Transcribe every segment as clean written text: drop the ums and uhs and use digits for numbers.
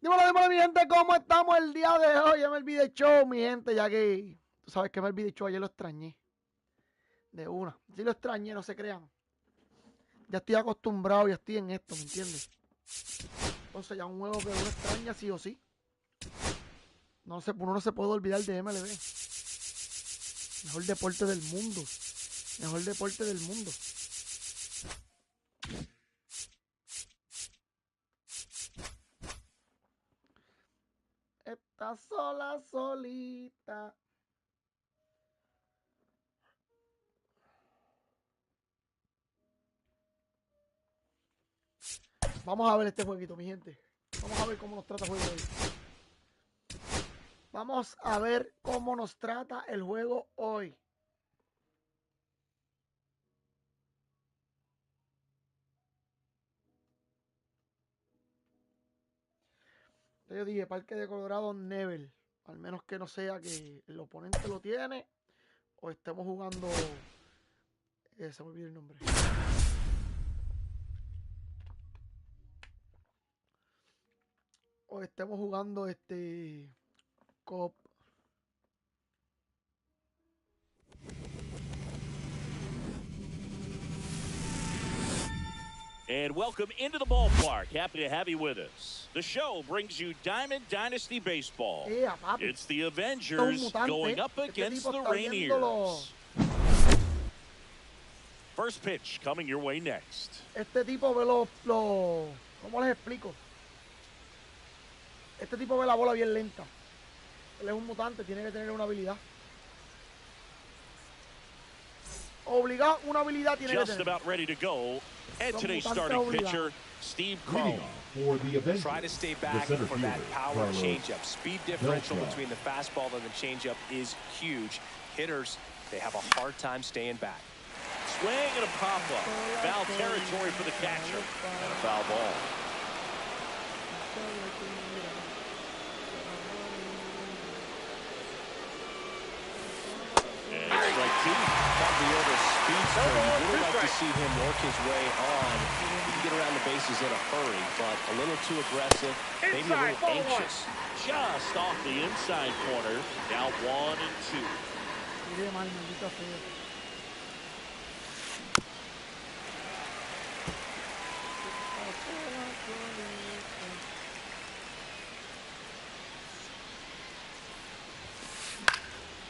Dímelo, dímelo, mi gente, ¿cómo estamos el día de hoy? MLB Show, mi gente, ya que tú sabes que MLB Show ayer lo extrañé. De una. Sí lo extrañé, no se crean. Ya estoy acostumbrado, ya estoy en esto, ¿me entiendes? Entonces ya un juego que uno extraña sí o sí. No sé, uno no se puede olvidar de MLB. Mejor deporte del mundo. Mejor deporte del mundo. Está sola, solita. Vamos a ver este jueguito, mi gente. Vamos a ver cómo nos trata el juego hoy. Vamos a ver cómo nos trata el juego hoy. Yo dije, Parque de Colorado, Never. Al menos que no sea que el oponente lo tiene o estemos jugando... se me olvidó el nombre. O estemos jugando Cop. And welcome into the ballpark. Happy to have you with us. The show brings you Diamond Dynasty Baseball. It's the Avengers going up against the Rainiers. First pitch coming your way next. Este tipo ve ¿cómo les explico? Este tipo ve la bola bien lenta. Él es un mutante, tiene que tener una habilidad. Obligado, una habilidad tiene que tener. Just about ready to go. And today's starting pitcher, Steve Carl. Try to stay back for that power changeup. Speed differential between the fastball and the changeup is huge. Hitters, they have a hard time staying back. Swing and a pop-up. Foul territory for the catcher. And a foul ball. And strike two. The other speedster, you would like to see him work his way on. He can get around the bases in a hurry, but a little too aggressive, maybe a little anxious. Just off the inside corner. Now 1 and 2.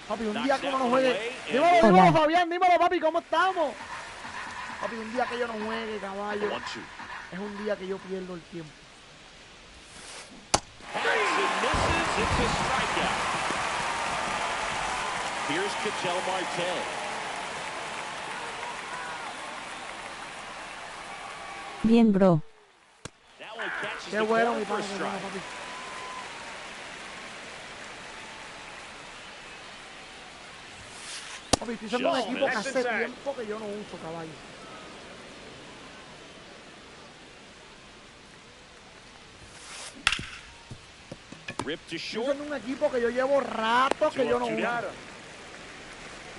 Papi, un día que uno no juegue. Dímelo, Fabián, dímelo, papi, ¿cómo estamos? Papi, un día que yo no juegue, caballo. Es un día que yo pierdo el tiempo. Here's Ketel Marte. Bien, bro. Qué bueno, mi padre, papi. Papi, estoy usando un equipo que hace tiempo que yo no uso, caballo. Estoy usando un equipo que yo llevo rato que yo no uso.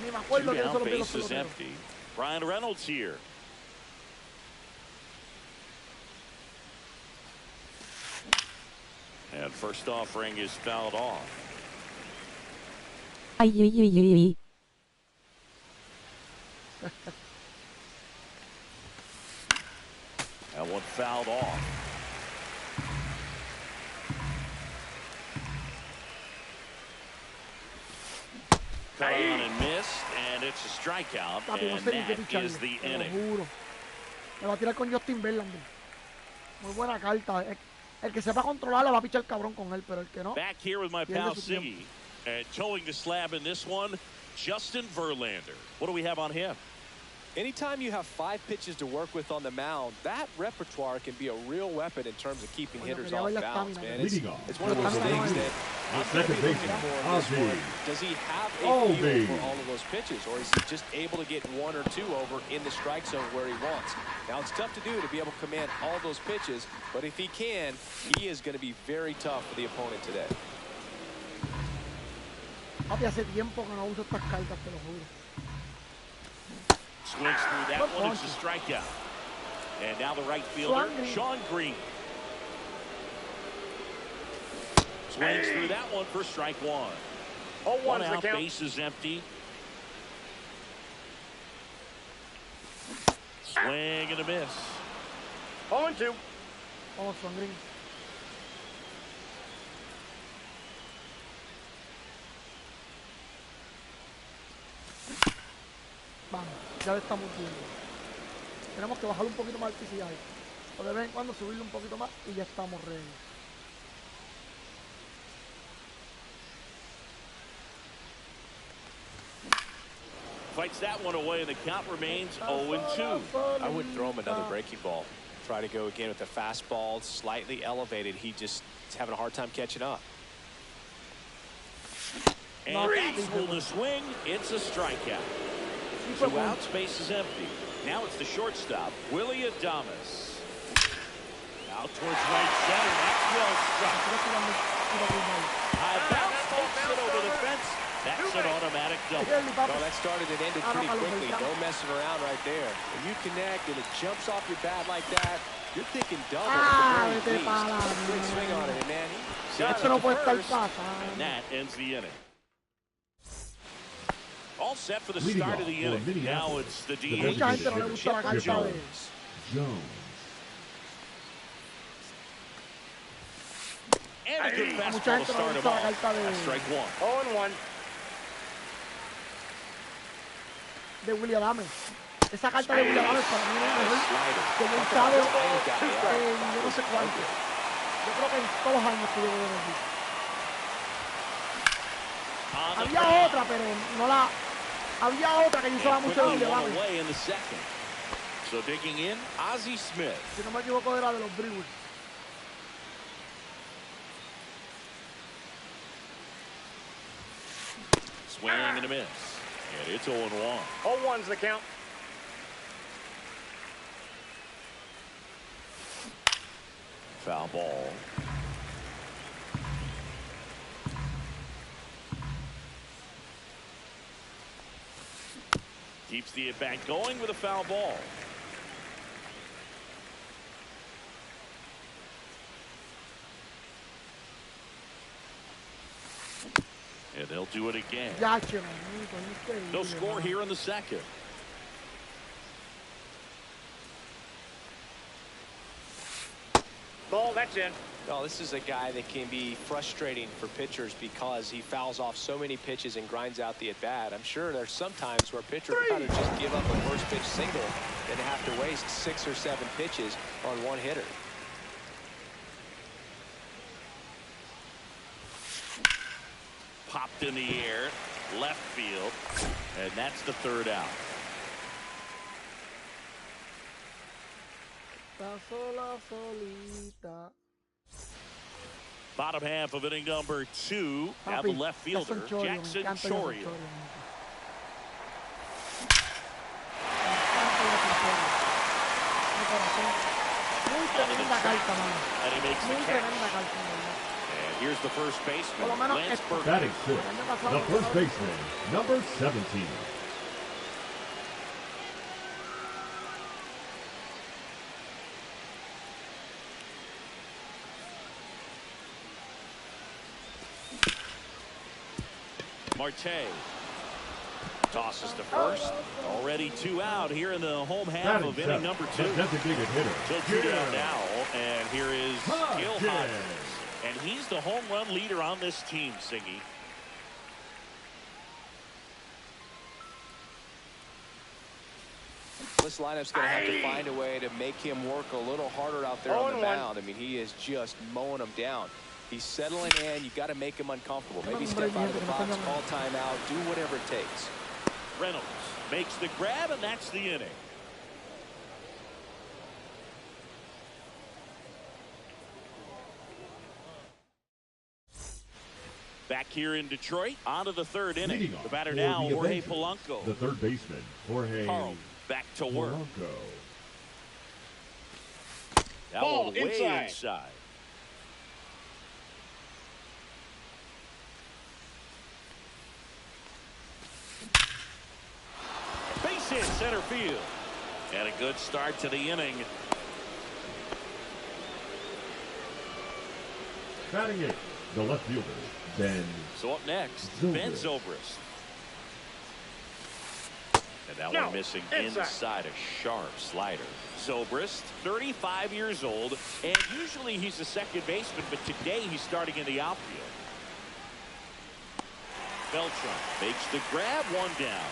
Ni me acuerdo que eso lo vi los peloteros. Brian Reynolds here. And first offering is fouled off. Ay, ay, ay, ay, ay. That one fouled off. Cut on and missed, and it's a strikeout, and that is the inning. Me va a tirar con Justin Verlander. Muy buena carta. El que sepa controlarla va a pichar cabrón con él, pero el que no. Back here with my pal Siggy, and towing the slab in this one, Justin Verlander. What do we have on him? Anytime you have 5 pitches to work with on the mound, that repertoire can be a real weapon in terms of keeping hitters off balance, man. It's one of those things that I'm looking for in this one. Does he have a feel for all of those pitches, or is he just able to get 1 or 2 over in the strike zone where he wants? Now, it's tough to do to be able to command all those pitches, but if he can, he is going to be very tough for the opponent today. Papi, hace tiempo que no uso estas cartas, te lo juro. Swings through that one, it's a strikeout. And now the right fielder, Sean Green. Swings through that one for strike one. One out, base is empty. Swing and a miss. 0-2. Vamos, Sangrín. Vamos, ya le estamos viendo. Tenemos que bajarle un poquito más el PCI. O de vez en cuando subirle un poquito más y ya estamos ready. Fights that one away, and the count remains 0-2. I wouldn't throw him another breaking ball. Try to go again with the fastball, slightly elevated. He's having a hard time catching up. And that's the swing. It's a strikeout. 2 outs, base is empty. Now it's the shortstop, Willie Adames. Out towards right center. That's well struck. High bounce takes it over the fence. That's an automatic double. Well, that started and ended pretty quickly. No messing around right there. When you connect and it jumps off your bat like that, you're thinking double. Quick swing on it, man. And that ends the inning. All set for the start of the inning. Now it's the DH. Jones. And a good fastball to start him off. That's strike one. 0-1. De Willie Adames. Esa carta de Willie Adames para mí es mejor que yo he estado en yo no sé cuánto. Yo creo que en todos los años que llevo de aquí. Había otra, pero no la... Había otra que yo usaba mucho de Willie Adames. So digging in, Ozzie Smith. Si no me equivoco era de los Brewers. Swing and a miss. And it's 0-1. 0-1's the count. Foul ball. Keeps the at-bat going with a foul ball. And they'll do it again. No score here in the second. Ball, that's in. Oh, this is a guy that can be frustrating for pitchers because he fouls off so many pitches and grinds out the at-bat. I'm sure there's some times where pitchers would rather just give up a first pitch single than to have to waste 6 or 7 pitches on one hitter. Popped in the air, left field, and that's the third out. Bottom half of inning number 2. Now the left fielder, Jackson Chourio. And he makes the catch. And here's the first baseman, Lance Burke. Batting sixth, the first baseman, number 17. Marte tosses to first. Already 2 out here in the home half of inning number 2. Designated hitter. So 2 down now, and here is Gil Hodges. And he's the home run leader on this team, Siggy. This lineup's going to have to find a way to make him work a little harder out there on the mound. I mean, he is just mowing them down. He's settling in. You got to make him uncomfortable. Maybe step out of the box, call timeout, do whatever it takes. Reynolds makes the grab, and that's the inning. Back here in Detroit, on to the third inning. The batter now, Jorge Polanco. The third baseman, Jorge Carl, back to work. Polanco. That one way inside. Base hit center field. And a good start to the inning. Batting it, The left fielder, Ben. So up next, Zobrist. Ben Zobrist. And that one missing inside a sharp slider. Zobrist, 35 years old, and usually he's a second baseman, but today he's starting in the outfield. Beltran makes the grab, one down.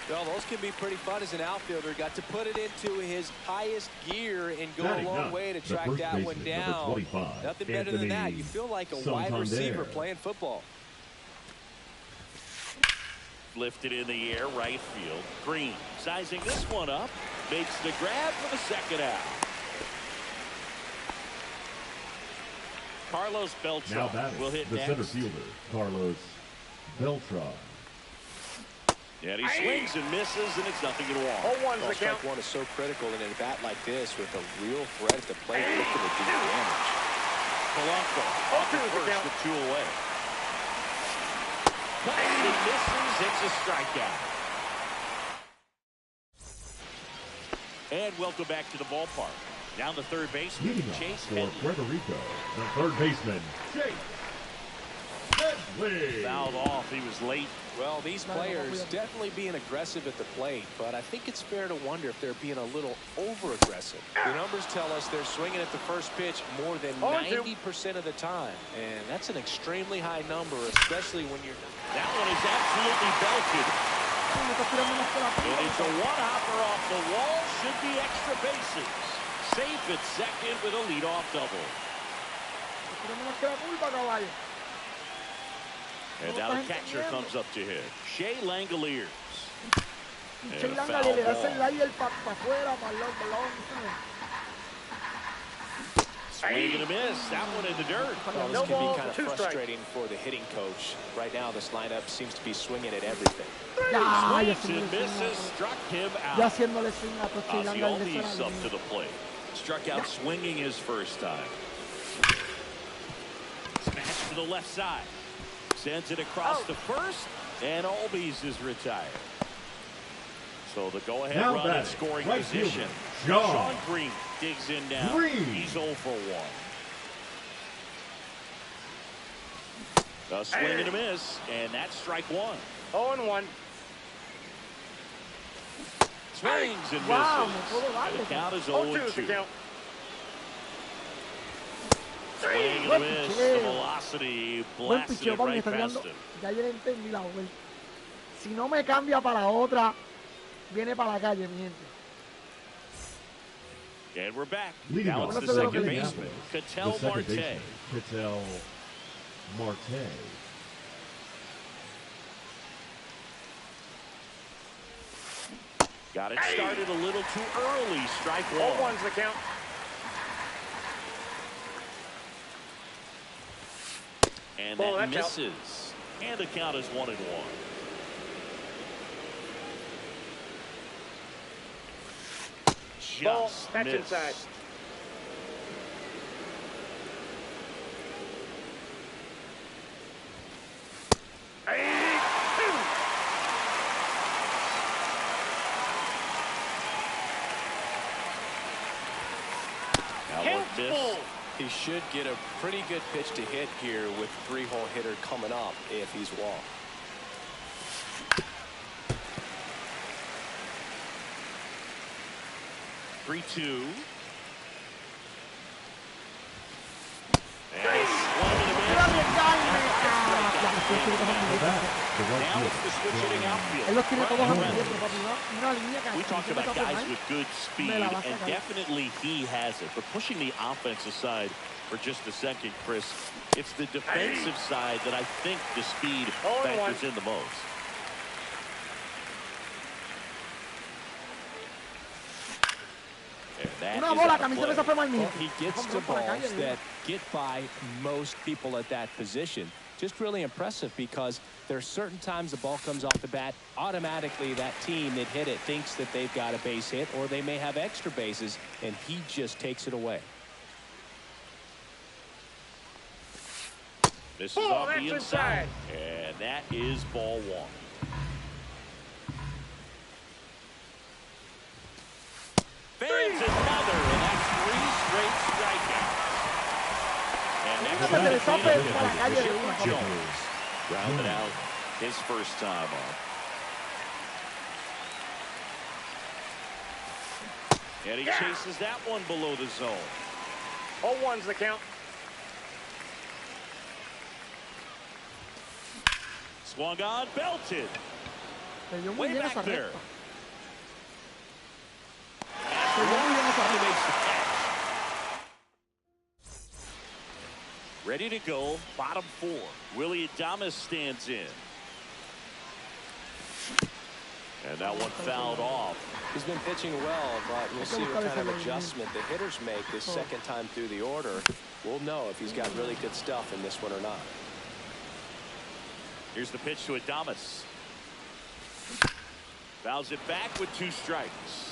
Well, those can be pretty fun as an outfielder. Got to put it into his highest gear and go a long way to track that one down. Nothing better than that. You feel like a wide receiver playing football. Lifted in the air, right field. Green sizing this one up. Makes the grab for the second out. Carlos Beltran will hit the next. center fielder, Carlos Beltran. And he swings and misses, and it's nothing at all. Strike one is so critical in a bat like this with a real threat at the plate looking to do damage. Polanco off the first with 2 away. Cuts and misses. It's a strikeout. And welcome back to the ballpark. Down the third baseman, Chase for Puerto Rico, the third baseman, Chase Headley. Fouled off. He was late. Well, these players definitely being aggressive at the plate, but I think it's fair to wonder if they're being a little over-aggressive. The numbers tell us they're swinging at the first pitch more than 90% of the time, and that's an extremely high number, especially when you're not. That one is absolutely belted. And it's a one-hopper off the wall. Should be extra bases. Safe at second with a leadoff double. And now the catcher comes up to hit. Shea Langoliers. Swing and a miss. That one in the dirt. Well, this can be kind of frustrating for the hitting coach. Right now, this lineup seems to be swinging at everything. Swings and misses. Struck him out. Osceola's up to the plate. Struck out swinging his first time. Smash to the left side. Sends it across the first, and Albies is retired. So the go-ahead run in scoring position. Sean Green digs in now. He's 0 for 1. A swing and a miss, and that's strike 1. 0-1. Swings and misses. And the count is 0-2. Swing and a miss. The velocity blasted it right past him. Ya yo entendí la vuelta. Si no me cambia para otra, viene para la calle, mi gente. And we're back. Leading Now off it's the the second second baseman, Ketel Marte. Ketel Marte. Got it started a little too early. Strike 1. 0-1's the count. And that misses. And the count is 1-1. Just that's missed. inside. He should get a pretty good pitch to hit here with 3-hole hitter coming up if he's walked. Three-two. We talked about guys with good speed, and definitely he has it. But pushing the offense aside for just a second, Chris, it's the defensive side that I think the speed factors in the most. He gets to balls that get by most people at that position. Just really impressive because there are certain times the ball comes off the bat, automatically that team that hit it thinks that they've got a base hit or they may have extra bases, and he just takes it away. This is off the inside, and that is ball 1. Fans another, and that's 3 straight strikeouts. se le tape para la calle de una. Rounded out his first time off. And he chases that one below the zone. 0-1's the count. Swung on, belted. Way back there. Ready to go, bottom 4. Willie Adames stands in. And that one fouled off. He's been pitching well, but we'll see what kind of adjustment the hitters make this second time through the order. We'll know if he's got really good stuff in this one or not. Here's the pitch to Adames. Fouls it back with 2 strikes.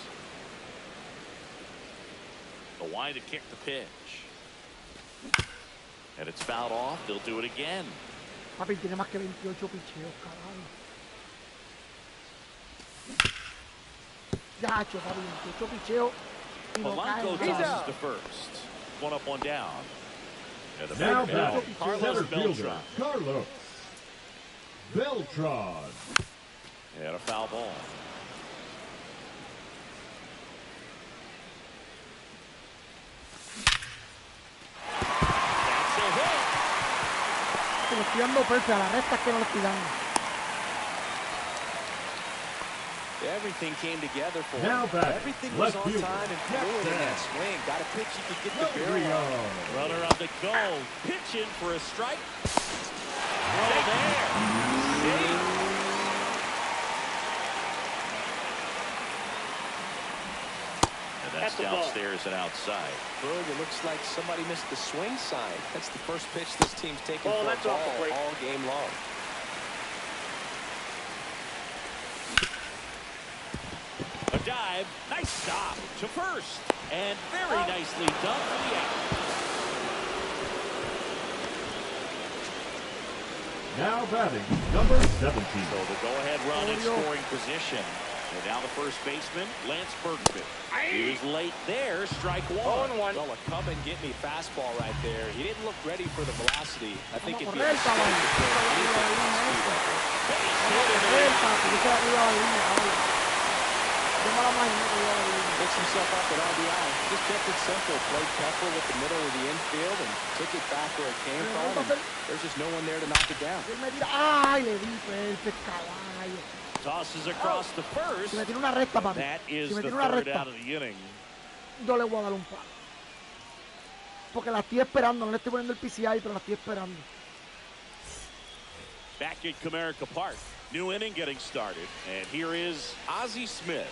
The wind to kick the pitch. And it's fouled off. They'll do it again. Papi, tiene más que 28 picheos, cabrón. Gacho, papi, 28 picheos. Polanco tosses to first. 1 up, 1 down. And the Now back batting, Carlos center fielder, Beltran. Carlos Beltran. And a foul ball. That's a hit. Se lo estoy dando perfecto, a la recta es que no lo estoy dando. Everything came together for Now him. back, Everything was left on fielder, time and fluid in that swing. Got a pitch you could get the barrel on. Runner on the go. Pitching for a strike. Right there. And that's downstairs and outside. Berg, it looks like somebody missed the swing sign. That's the first pitch this team's taken for that's a ball awful quick. all game long. A dive. Nice stop to first. And very nicely done for the out. Now batting, number 17. So the go-ahead run in scoring position. And now the first baseman, Lance Berkman. He was late there, strike 1. 0-1. Well, a come and get me fastball right there. He didn't look ready for the velocity. I think it'd be a Correr, mistake cabrón. to throw anything at the speed right there. Correr, papi, que se arriba de la línea, cabrón. Yo me la imagino que iba a la línea. Picks himself up at RBI. Just kept it simple. Played Pepper with the middle of the infield and took it back where it came from. And there's just no one there to knock it down. Él me tira, ay, le di perfecto, caballo. Tosses across the first. Si me tira una recta, papi. That is Si me the tira una third recta, out of the inning. yo le voy a dar un palo. Porque la estoy esperando, no le estoy poniendo el PCI, pero la estoy esperando. Back at Comerica Park. New inning getting started. And here is Ozzie Smith.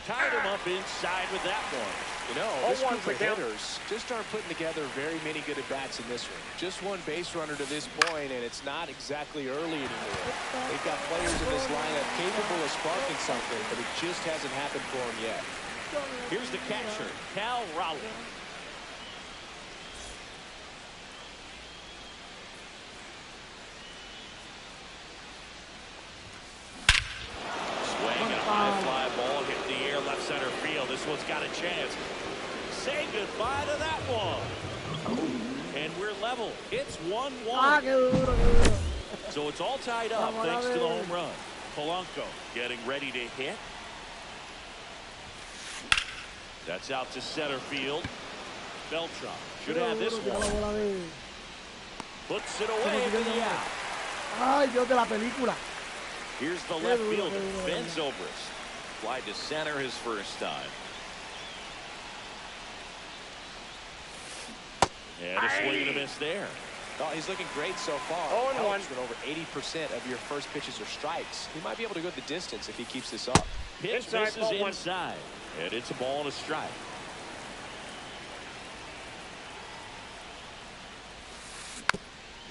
Tied him up inside with that one. You know, this group of hitters just aren't putting together very many good at-bats in this one. Just one base runner to this point, and it's not exactly early anymore. They've got players in this lineup capable of sparking something, but it just hasn't happened for them yet. Here's the catcher, Cal Raleigh. Swing and a high fly ball hit the air left center field. This one's got a chance. Say goodbye to that one. And we're level. It's 1-1. Ah, qué duro, qué duro. So it's all tied up thanks to the home run. Polanco getting ready to hit. That's out to center field. Beltran should have this one. Puts it away for the out. Ay, Dios de la película. Here's the left fielder, Ben Zobrist. Fly to center his first time. And a swing and a miss there. Oh, he's looking great so far. 0-1. When over 80% of your first pitches are strikes. He might be able to go the distance if he keeps this up. Pitch Inside, misses ball one. inside. And it's a ball and a strike.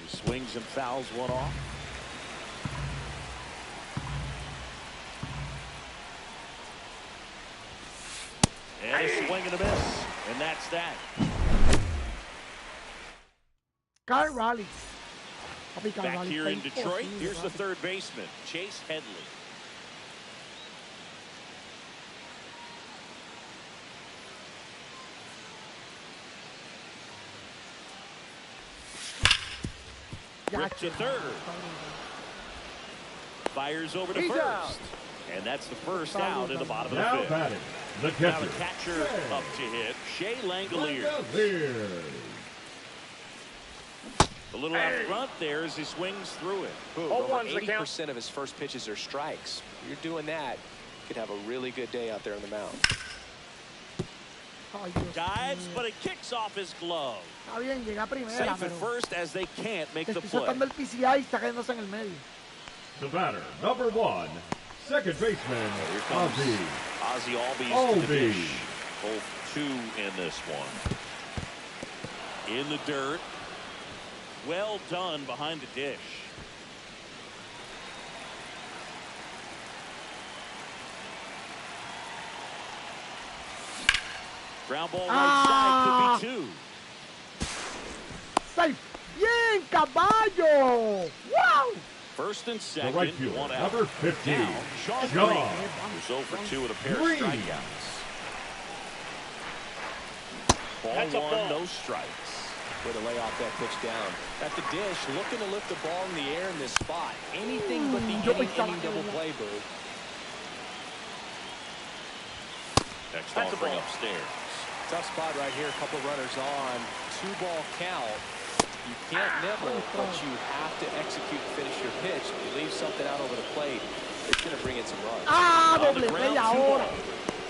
He swings and fouls one off. And a swing and a miss. And that's that. Cal Raleigh. Papi, Cal Back Raleigh here está in Detroit, imposible, here's the papi. third baseman, Chase Headley. Ripped to third. Fires over to first. And that's the first out in the bottom of the fifth. Batting, the Now catcher. the catcher up to hit, Shea Langoliers. A little out front there as he swings through it. Over 80% of his first pitches are strikes. You're doing that, you could have a really good day out there on the mound. Dives, but it kicks off his glove. Está bien, llega primera, Safe at pero first as they can't make te the estoy play. soltando el PCI y está cayéndose en el medio. The batter, number 1, second baseman, Here comes Ozzie. Ozzie Albies to the Albies. dish. Both 2 in this one. In the dirt. Well done behind the dish. Ground ball right side could be 2. Safe. Bien, caballo. Wow. First and The second, right fielder, one out. number 15, Now, Sean Sean Green was 0 for 2 with a pair of Green. strikeouts. Ball That's a 1, ball. no strikes. Way to lay off that pitch down. At the dish, looking to lift the ball in the air in this spot. Anything but the inning double play, Boo. Next That's a offering ball. upstairs. Tough spot right here. A couple runners on. 2-ball count. You can't nibble, but you have to execute and finish your pitch. If you leave something out over the plate, it's going to bring in some runs. Ah, On the doble play ground, 2 ahora. ball.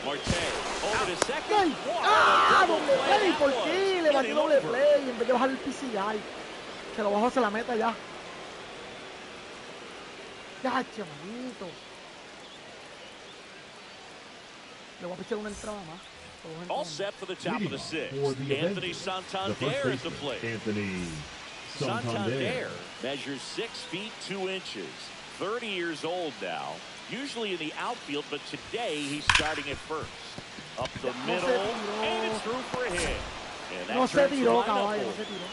Marte over to second. Ay, Wow, ah, double doble play. that ¿Por was. qué? Le Get batió him doble over. play en vez de bajar el PCI. Se lo bajó, se la meta ya. Ya, chavalito. Le voy a pichar una entrada más. All set for the top of Leading the off 6th. for the Anthony Avengers, the Santander first at the baseman, plate. Anthony Santander. Santander measures 6 feet 2 inches. 30 years old now. Usually in the outfield, but today he's starting at first. Up the middle, and it's through for a hit. And that No se turns the tiró, lineup caballo, no over. se tiró.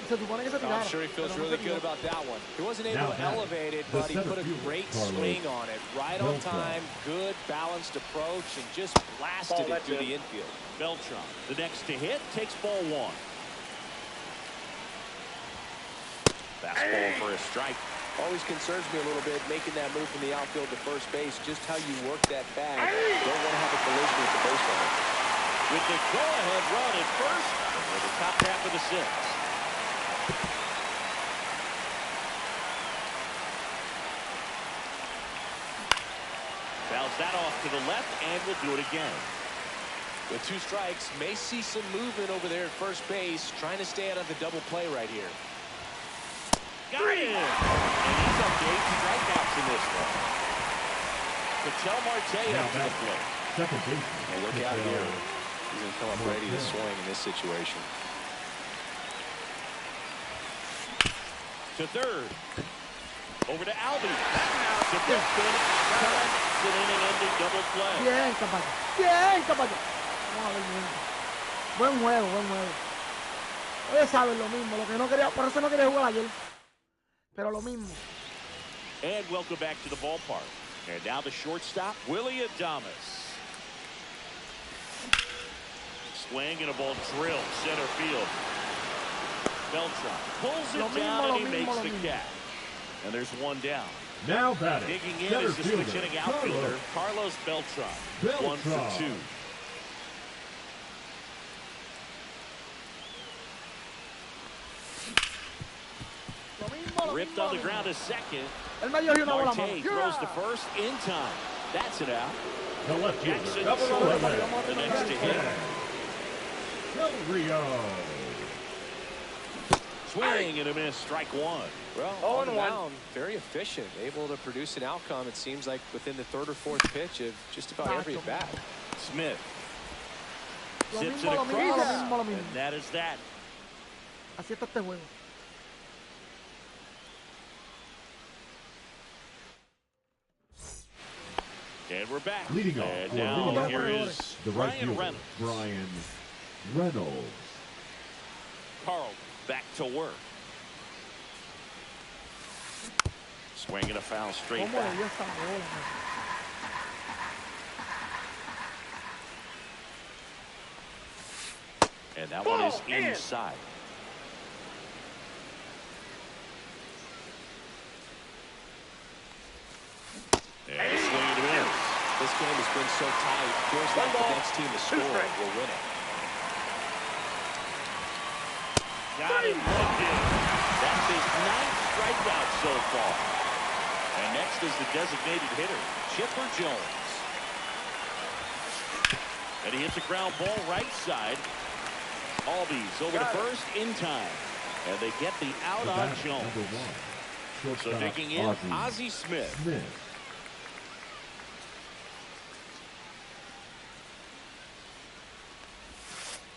Se supone que se I'm tirara. sure he feels pero no really se good tiró. about that one. He wasn't able Now to batting, elevate it, the but he center put a fielder, great Carlos swing on it. Right on Beltran. time, good, balanced approach, and just blasted it that's through it. the infield. Beltran, the next to hit, takes ball 1. Fastball for a strike. Always concerns me a little bit making that move from the outfield to first base, just how you work that bag. Don't want to have a collision with the base runner. With the go-ahead run at first for the top half of the 6th. Fouls that off to the left, and will do it again. With 2 strikes, may see some movement over there at first base, trying to stay out of the double play right here. Got him! And he's up to 8 strikeouts in this one. Patel Marte Now up to the batting, plate. second baseman. Hey, look out here. He's going to come up ready to swing in this situation. To third. Over to Albie. Back now to Brooklyn. It's an inning-ending double play. Bien, caballo. Bien, caballo. Vamos a ver, bien. Buen juego, buen juego. Ustedes saben lo mismo, lo que no quería, por eso no quería jugar ayer. Pero lo mismo. And welcome back to the ballpark. And now the shortstop, Willie Adames. Swing and a ball drilled center field. Beltran pulls it down and he makes the catch. And there's one down. Now batting, Digging in center is the fielder, switch-hitting outfielder, Carlos Beltran. 1 for 2. Ripped on the ground to second. Él me dio una bola Marte mano. throws to first in time. That's it out. The left fielder, Jackson number short, 11, the next to hit. Del Rio. Swing and a miss, strike 1. Well, on the mound, very efficient, able to produce an outcome, it seems like, within the 3rd or 4th pitch of just about every at-bat. Smith Lo zips it mismo, lo mismo, lo across, mismo, lo mismo. and that is that. Así está este juego. And we're back. Leading off And for now the here Avengers, is the right Brian fielder, Reynolds. Brian Reynolds. Carl back to work. Swinging a foul straight ¿Cómo le back. dio esta bola? And that one is inside. this game has been so tight, it feels like the next team to score will win it. Got him locked in. That's his 9th strikeout so far. And next is the designated hitter, Chipper Jones. And he hits a ground ball right side. Albies over to first in time. And they get the out on Jones. So digging in, Ozzie Smith.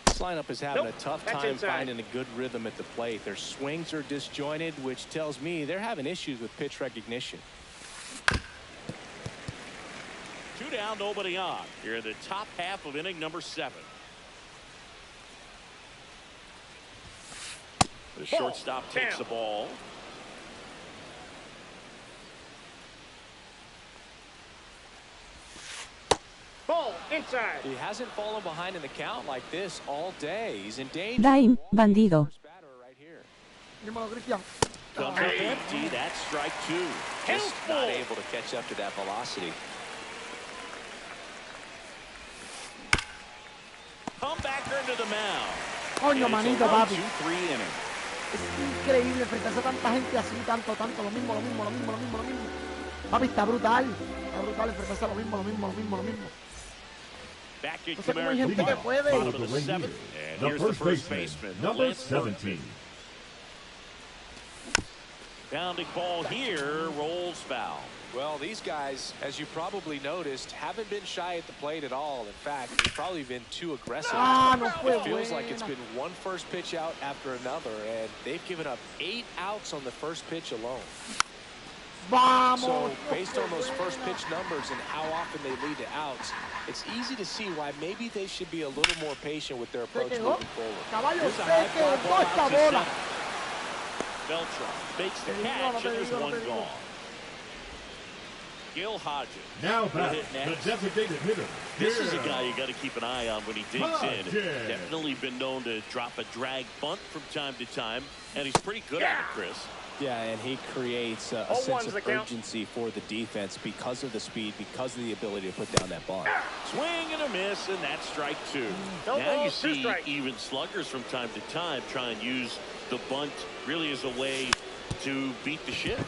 This lineup is having a tough time finding a good rhythm at the plate. Their swings are disjointed, which tells me they're having issues with pitch recognition. 2 down, nobody on. Here in the top half of inning number 7. The shortstop takes the ball. Ball inside. He hasn't fallen behind in the count like this all day. He's in danger. Dime, bandido. Dímelo, Cristian. Comes up empty. That's strike 2. Just not able to catch up to that velocity. Comebacker into the mound. Coño, manito, papi. 2-3 inning. Es increíble enfrentarse a tanta gente así, tanto, lo mismo. Papi, está brutal. Está brutal enfrentarse a lo mismo. Back in No sé cómo hay gente que puede. bottom of the 7th. And The here's the first first baseman, baseman, number Lance Berkman. 17. Bounding ball here, rolls foul. Well, these guys, as you probably noticed, haven't been shy at the plate at all. In fact, they've probably been too aggressive. It feels like it's been one first pitch out after another, and they've given up 8 outs on the first pitch alone. Vamos. So, based on those first pitch numbers and how often they lead to outs, it's easy to see why maybe they should be a little more patient with their approach moving forward. Caballo, Here's a se high fly quedó ball esta out to bola. center. Beltran makes the catch, and there's one gone. Gil Hodges. Now will back, hit the next. designated hitter. This is a Here. guy you got to keep an eye on when he digs in. Hodges. Definitely been known to drop a drag bunt from time to time, and he's pretty good at it, Chris. Yeah, and he creates a sense of urgency for the defense because of the speed, because of the ability to put down that bunt. Swing and a miss, and that's strike 2. No Now ball, you 2 see strikes. even sluggers from time to time try and use the bunt really as a way to beat the shift.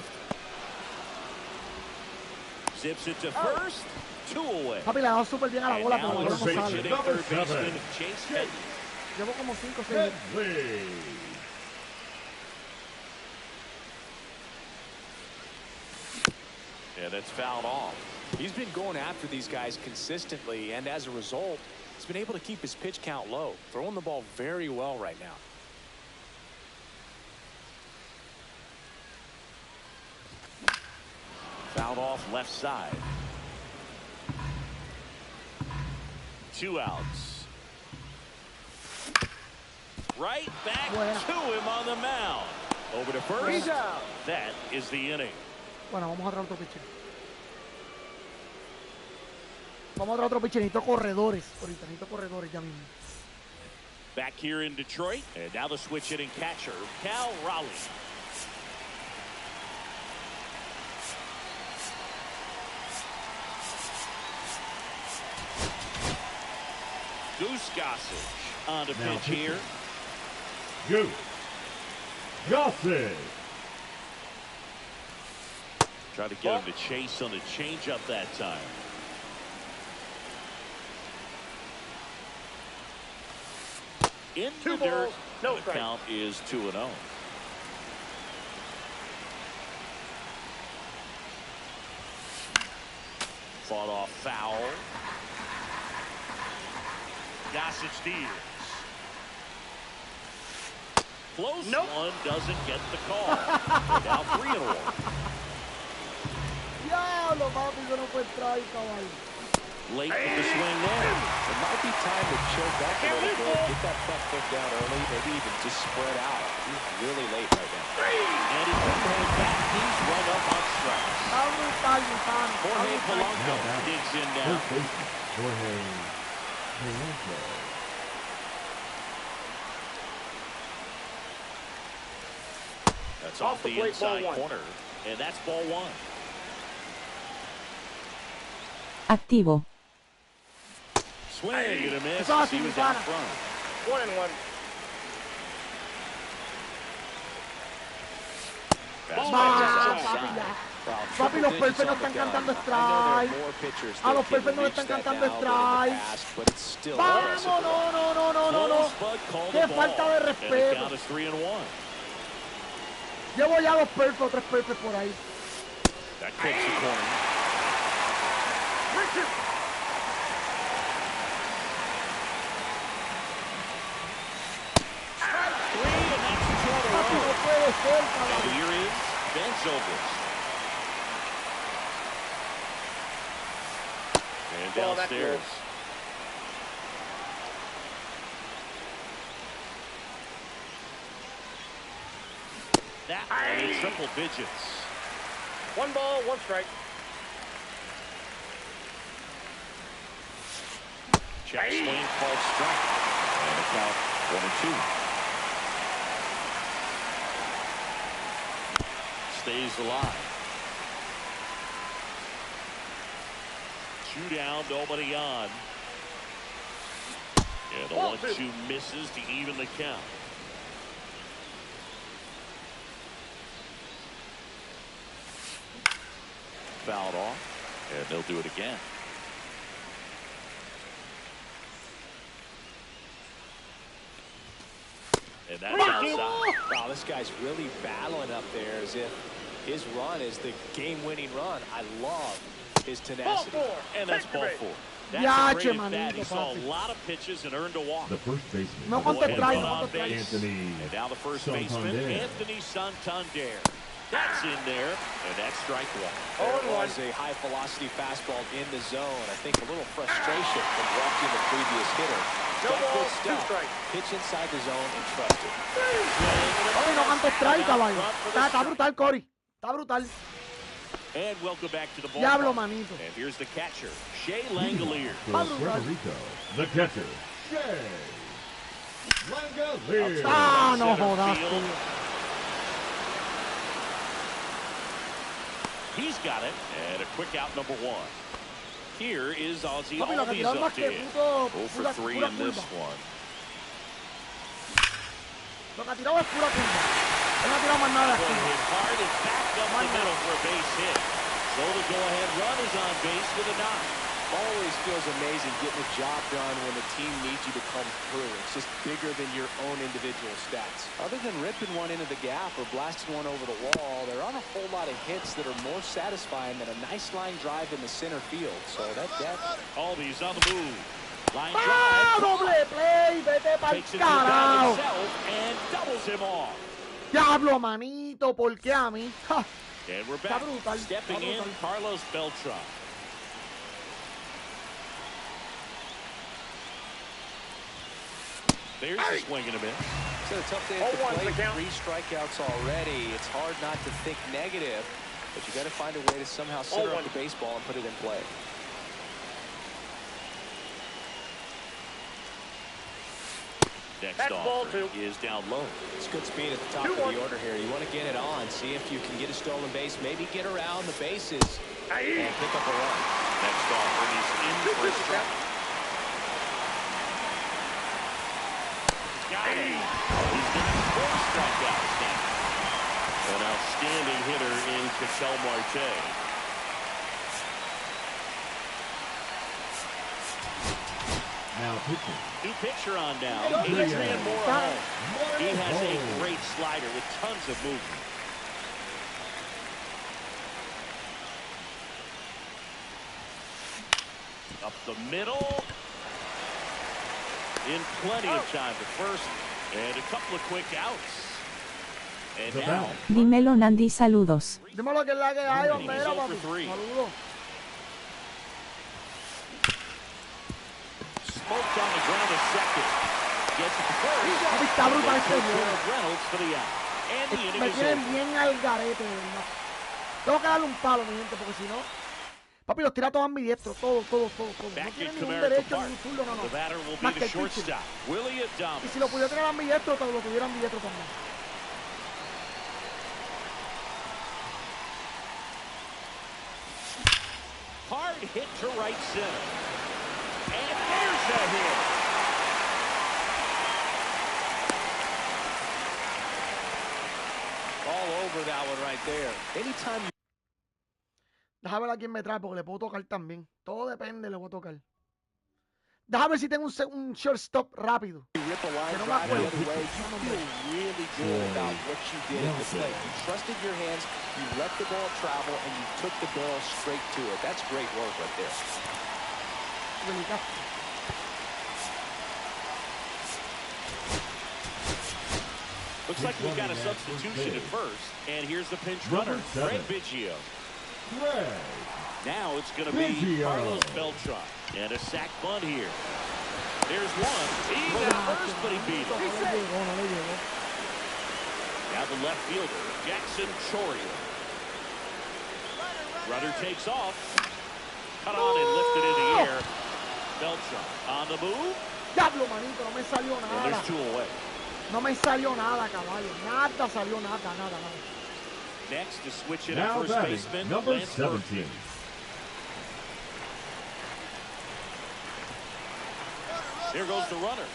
Zips it to first, 2 away. Papi, le ha dado súper bien a la And bola, now pero la it's bola no switch sale. hitting third baseman Chase Headley. Llevo como 5 o 6. Headley. Yeah, that's fouled off. He's been going after these guys consistently, and as a result, he's been able to keep his pitch count low, throwing the ball very well right now. Fouled off left side. 2 outs. Right back to him on the mound. Over to first. That is the inning. Bueno, vamos a traer otro pitcher. Vamos a traer otro pitcher. Necesito corredores. Ahorita necesito corredores ya mismo. Back here in Detroit. And now the switch hitting catcher, Cal Raleigh. Goose Gossage on the pitch here. Goose Gossage. Try to get him to chase on the changeup that time. In the dirt, no the count is 2-0. Fought off foul. Gossage steals. Close one, doesn't get the call. They're now 3-1. Diablo, papi, yo no puedo entrar, caballo. Late with the swing there. It might be time to chill back a little bit, get that front foot down early, maybe even just spread out. He's really late right now. And he comes back. He's run up on strikes. Está brutal, mi pan. Jorge Polanco Now back, digs in now. first baseman, Jorge Polanco. That's off the plate, inside ball 1. corner. And that's ball 1. Activo. Swing and a miss. Eso es He así, was pana. out front. 1-1. Papi, los perfectos no están cantando strike. A los perfectos no están cantando strike. Vamos, no. Qué falta de respeto. Llevo ya 2 perfectos, 3 perfectos por ahí. That clips the corner. Papi, no puede ser, cabrón. Here is Ben Zobrist. And downstairs. That one in triple digits. 1 ball, 1 strike. Check swing called strike. And a count 1-2. Stays alive. 2 down, nobody on. And the 1-2 misses to even the count. Fouled off, and they'll do it again. And that's outside. Wow, this guy's really battling up there as if his run is the game-winning run. I love his tenacity. And that's ball 4. That's Ya, a great che, at bat. He manito, saw a papi. lot of pitches and earned a walk. The first baseman. No number contestáis, 21, no On contestáis. base. Anthony And now the first Santander. baseman, Anthony Santander. That's in there, and that's strike 1. There was a high-velocity fastball in the zone. I think a little frustration from walking the previous hitter. Got good stuff. Pitch inside the zone and trust it. Papi, no canto strike, caballo. Está brutal, Cory. Está brutal. And welcome back to the ball. Diablo, manito. And here's the catcher, Shea Langolier. For Puerto Rico, the catcher, Shea Langolier. Ah, no Center jodas, field. tío. He's got it, and a quick out number 1. Here is Ozzie Papi, lo que Albies tiraron up más que there. puto, 0 for pura 3 curva. in this one. Lo que ha tirado es pura curva. Él no ha tirado más nada That aquí. one hit hard and backed up the middle for a base hit. So the go-ahead run is on base with a knock. Always feels amazing getting the job done when the team needs you to come through. It's just bigger than your own individual stats. Other than ripping one into the gap or blasting one over the wall, there aren't a whole lot of hits that are more satisfying than a nice line drive in the center field. So that Albies on the move. Line ¡Ah, drive. doble play! ¡Vete pa'l Takes it to the bag carajo! himself and doubles him off. Diablo, manito, ¿por qué a mí? ¡Ja! And we're Está back. brutal, Stepping está in, brutal. Carlos Beltran. There's a swing and a miss. It's a tough day at the plate. 3 strikeouts already. It's hard not to think negative, but you got to find a way to somehow center up the baseball and put it in play. Next offer is down low. It's good speed at the top of the order here. You want to get it on, see if you can get a stolen base, maybe get around the bases and pick up a run. Next offer, he's in for a strike. Got it. He's got 4 strikeouts now. An outstanding hitter in Ketel Marte. Now pitching. New pitcher on now. Adrian Moore. He has a great slider with tons of movement. Up the middle. In plenty of time to first. And a couple of quick outs. And The now, bat. Dímelo Nandi, saludos. Dime lo que es la que hay, He's bombero, 0 papi. for 3. Saludos. Smoked on the ground to second. Gets it to first. Papi, está brutal este Took juego. care of Reynolds for the out. And the inning Me is tienen over. bien al garete, de verdad. Tengo que darle un palo, mi gente, porque si no... Papi, los tira todos ambidiestros, todo. No Back tiene in ni un Comerica derecho Park. ni un zurdo, no. The batter will be Más the que el pitcher. shortstop, Willie Adames. Y si lo pudiera tener ambidiestro, lo tuviera ambidiestro también. Hard Hit to right center. And there's a hit. All over that one right there. Anytime you Déjame ver a quién me trae porque le puedo tocar también. Todo depende, le voy a tocar. Déjame ver si tengo un shortstop rápido. rip a line Que no me drive the acuerdo. other way, you feel really good about what you did at the plate. You trusted your hands, you let the ball travel, and you took the barrel straight to it. That's great work right there. Looks like we've got a substitution at first. And here's the pinch runner, Greg Biggio. Now it's going to be Carlos Beltran. And a sac bunt here. There's one. He's at first, but he beat him. Now the left fielder, Jackson Chourio. Runner takes off. Cut on and lifted in the air. Beltran on the move. Diablo, manito, no me salió And nada. there's two away. No me salió nada, caballo. Nada salió, nada. Next to switch it at Now first batting, baseman, number Lance 17. Murphy. There goes the runner.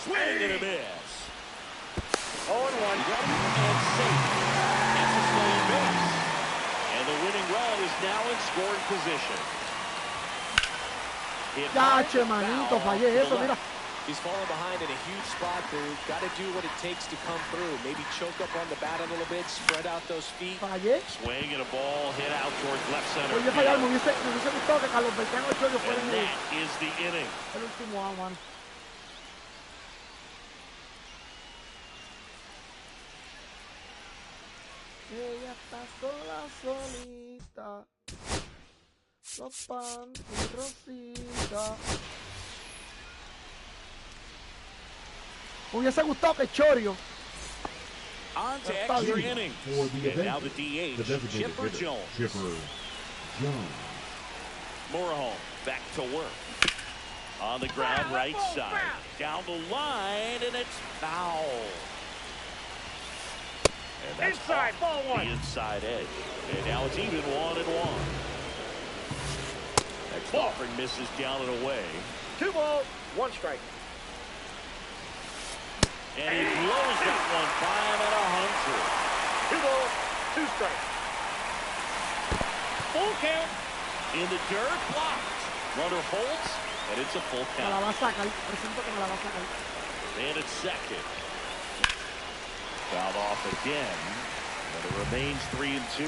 Swing and a miss. 0-1. And safe. That's a stolen base. And the winning run is now in scoring position. Hit hard, Yache, manito, foul fallé to eso, the mira. left. He's falling behind in a huge spot, dude. Got to do what it takes to come through. Maybe choke up on the bat a little bit, spread out those feet. Fallé. Swing and a ball hit out towards left center. Oye, fallar, me hubiese gustado que Carlos Beltrán o Chourio fueran And that is the inning. el último out, mano. Ella está sola, solita. Los panties rosita. Me hubiese gustado que Chourio. On to Está extra bien. innings. For the And now event, the DH, the designated Chipper hitter, Jones. Chipper Jones. Moorhome back to work. On the ground, right side. Down the line, and it's foul. And that's Inside, off ball one. the inside edge. And now it's even 1-1. Next offering misses down and away. 2 balls, 1 strike. And he blows that one by him at 100. 2 balls, 2 strikes. Full count. In the dirt, blocked. Runner holds, and it's a full Me la count. va a sacar. Presiento que me la va a sacar. And it's second. Fouled off again. And it remains 3-2.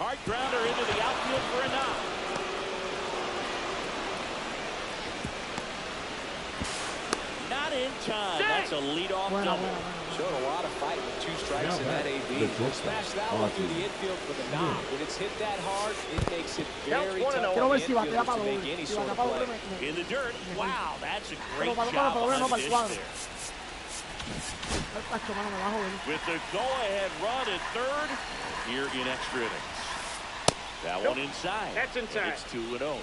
Hard grounder into the outfield for a knock. Not in time. That's a leadoff double. Showed a lot of fight with 2 strikes in that AB. Smashed that one through the infield for the knock. When it's hit that hard, it makes it very tough Quiero for ver the si batea infielders para to make doble. any Si sort batea of para doble, play. In the dirt. Wow, that's a great Pero para job doble, on no the para el dish cuadro. there. Tacho, mano, me la joder. With the go-ahead run at third, here in extra innings. That one inside. That's inside. And it's 2-0.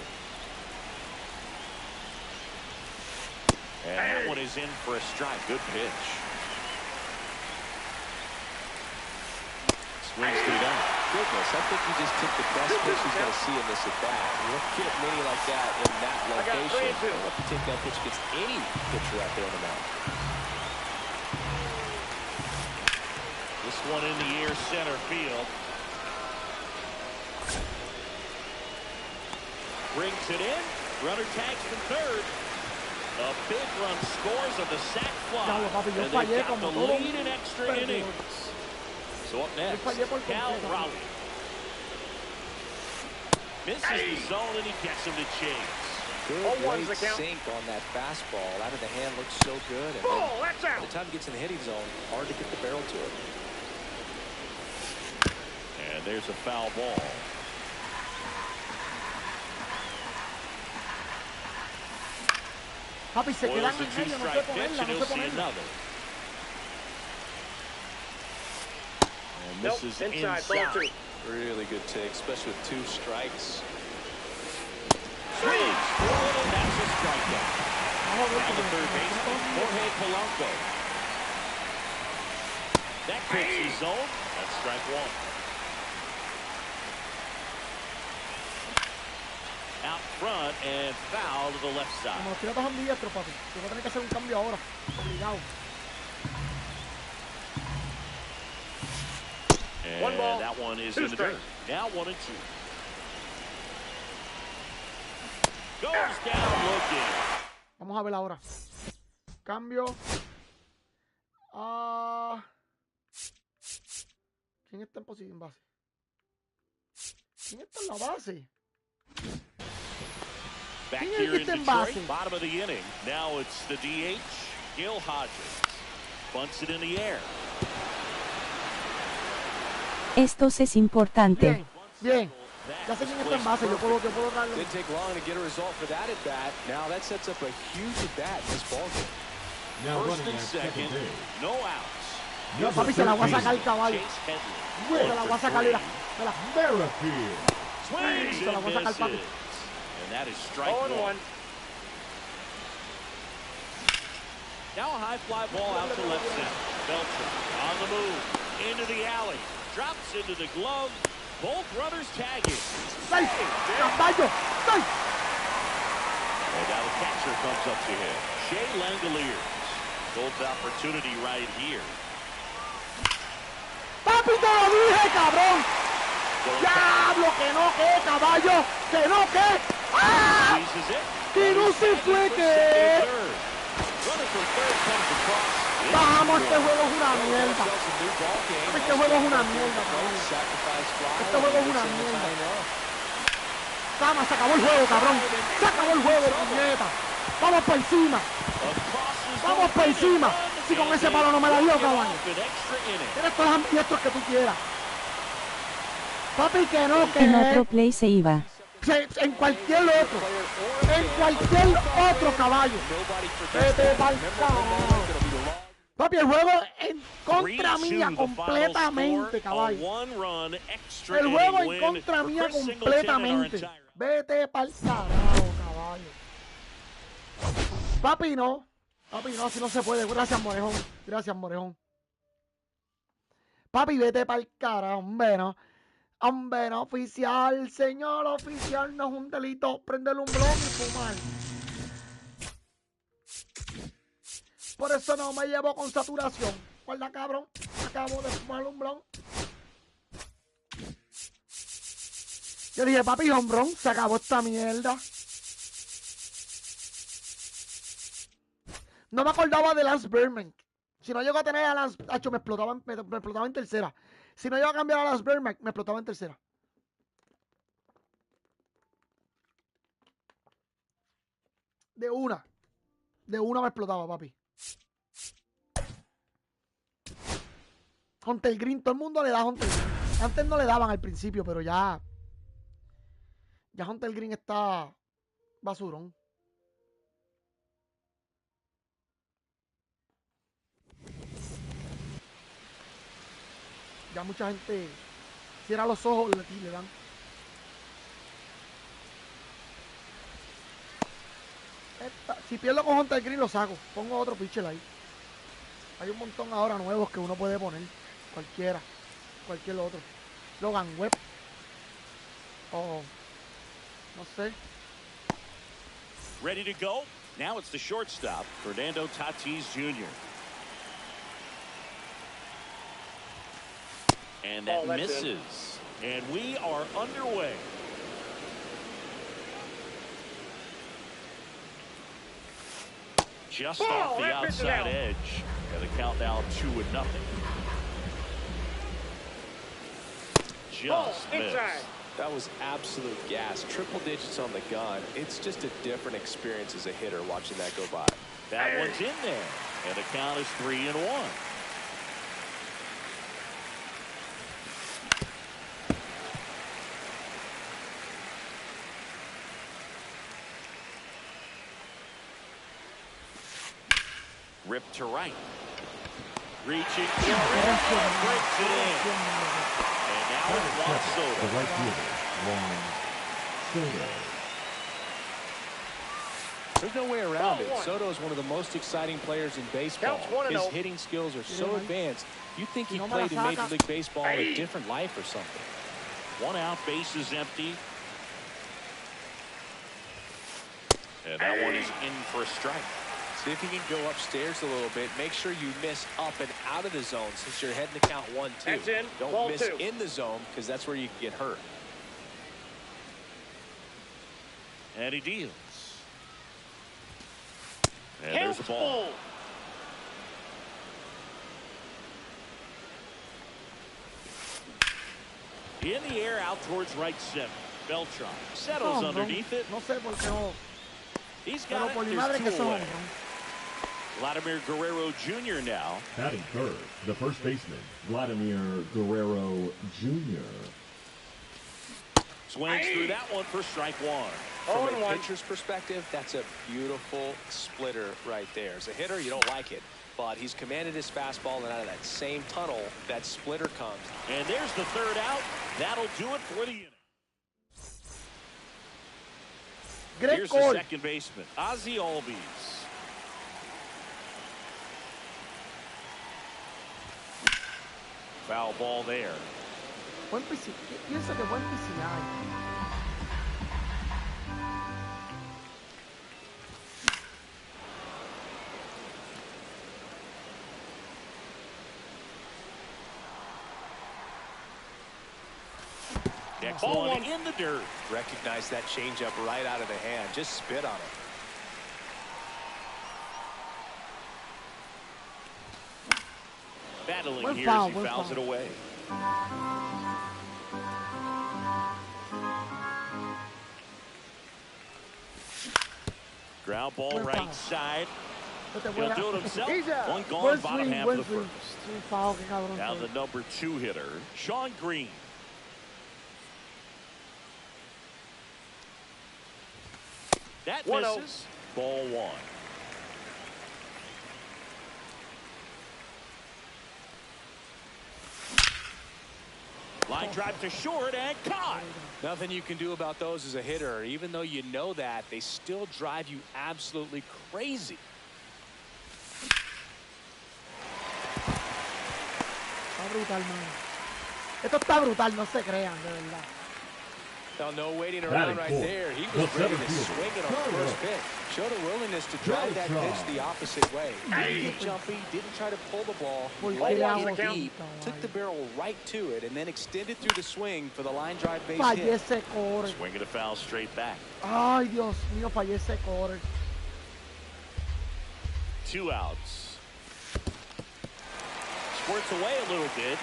And that one is in for a strike. Good pitch. Swings through that. Goodness, I think he just took the best pitch he's going to see in this at bat. You don't get many like that in that I got location. 3-2. I don't have to take that pitch against any pitcher out there on the mound. This one in the air, center field. Brings it in. Runner tags from third. A big run scores on the sac fly. Diablo, papi, yo And fallé they've got como the todo lead in extra perdedor. innings. So up next, fallé por Cal completo. Raleigh. Misses the zone and he gets him to chase. Good, 0-1's great the count. sink on that fastball. Out of the hand looks so good. And Ball, then that's by out. the time he gets in the hitting zone, hard to get the barrel to it. And there's a foul ball. Papi, se Boils quedan the en medio, no sé two-strike pitch, ponerla, and no he'll sé see ponerla. another. And Nope, this is inside, ball 2. Really good take, especially with 2 strikes. Swings for it, and that's a strikeout. Vamos a ver Now the cómo- third baseman, Jorge Polanco. That pitch is zone. That's strike 1. front and foul to the left side. Como los piratas son diestros, papi. Tú vas a tener que hacer un cambio ahora. Obligado. And that one is in the dirt. Now 1-2. Goes down looking. Vamos a ver ahora. Cambio. ¿Quién está en posición base? ¿Quién está en la base? Back ¿Quién es here el que in está en Detroit, base? bottom of the inning. Now it's the DH, Gil Hodges. Bunts it in the air. Esto es importante. Bien, bien. Ya sé quién está en base. Yo puedo darle. Didn't take long to get a result for that at bat. Now that sets up a huge at bat in this ballgame. Now First running and at second second, base. no outs. Papi, se la voy a sacar el 13, caballo. Chase Headley. Se la voy a sacar, mira. Mira. Merrifield. Swings Se la voy a and sacar, papi. misses. And that is strike 0-1. Now a high fly ball out to left center. Belcher on the move. Into the alley. Drops into the glove. Both runners tagging. ¡Seis! ¡Caballo! ¡Seis! And now the catcher comes up to him. Shea Langoliers. Gold opportunity right here. ¡Papi, te lo dije, cabrón! ¡Diablo, que no, que, caballo! ¡Que no, que! ¡Ah! Squeezes it. ¡Que no se fue, que! Runner from third comes across. ¡Vamos, este juego es una mierda! Este juego es una mierda, cabrón. Este juego es una mierda. Cama, se acabó el juego, cabrón. Se acabó el juego, puñeta. Vamos por encima. Vamos por encima. Si con ese palo no me la dio, caballo. Tienes todos los ambiestros que tú quieras. Papi, que no, que En otro play se iba. en cualquier otro. En cualquier otro, caballo. Vete pa'l carajo. Papi, el juego en contra mía completamente, caballo. El juego en contra mía completamente. Vete pa'l carajo, caballo. Papi, no. Papi, no, así no se puede. Gracias, Morejón. Gracias, Morejón. Papi, vete pa'l carajo, hombre, no. Hombre, no, oficial. Señor oficial, no es un delito prender un blog y fumar. Por eso no me llevo con saturación. Guarda, cabrón. Acabo de fumar un blog. Yo dije, papi, hombrón, se acabó esta mierda. No me acordaba de Lance Berman. Si no llego a tener a Lance... Hacho, me explotaba en tercera. Si no llego a cambiar a Lance Berman, me explotaba en tercera. De una me explotaba, papi. Hunter Green, todo el mundo le da a Hunter Green. Antes no le daban al principio, pero ya Hunter Green está basurón. Ya mucha gente cierra los ojos y le dan. Si pierdo con Hunter Green lo saco. Pongo otro pitcher ahí. Hay un montón ahora nuevos que uno puede poner. Cualquier otro. Logan Webb. O no sé. Ready to go. Now it's the shortstop, Fernando Tatis Jr. And that misses. And we are underway. Just off the outside edge. And the count now 2-0. Just missed. That was absolute gas. Triple digits on the gun. It's just a different experience as a hitter watching that go by. That one's in there. And the count is 3-1. Ripped to right. Reaching for it. Breaks it in. And now it's Juan Soto. The right fielder, Juan Soto. There's no way around it. Soto is one of the most exciting players in baseball. His hitting skills are so advanced, you think he played in Major League Baseball in a different life or something. 1 out, base is empty. And that one is in for a strike. See if you can go upstairs a little bit. Make sure you miss up and out of the zone since you're heading to count 1-2. That's in. Don't Ball miss 2. in the zone because that's where you can get hurt. And he deals. And there's the ball. In the air out towards right center. Beltran settles underneath it. No sé por qué no. He's Pero got por it. mi madre que There's two son away. hombres. Vladimir Guerrero Jr. now. Batting third, the first baseman, Vladimir Guerrero Jr. Swings through that one for strike one. From a pitcher's perspective, that's a beautiful splitter right there. As a hitter, you don't like it. But he's commanded his fastball, and out of that same tunnel, that splitter comes. And there's the third out. That'll do it for the inning. Great Here's call. the second baseman, Ozzy Albies. Foul ball there. Buen pienso que buen piscinar. Next one in the dirt. Recognize that changeup right out of the hand. Just spit on it. Battling here as he fouls it away. Ground ball right side. He'll do it himself. One gone, bottom half of the first. Now the number 2 hitter, Sean Green. That misses. Ball 1. Line drive to short and caught. Nothing you can do about those as a hitter. Even though you know that, they still drive you absolutely crazy. Está brutal, man. Esto está brutal, no se crean, de verdad. Now, no waiting around right there. He was ready to swing it on the first pitch. Showed a willingness to drive that pitch the opposite way. Didn't get jumpy, didn't try to pull the ball. Let it hit deep, took the barrel right to it, and then extended through the swing for the line drive base hit. Swinging a foul straight back. Ay, Dios mío, fallé ese corner. 2 outs. Squirts away a little bit.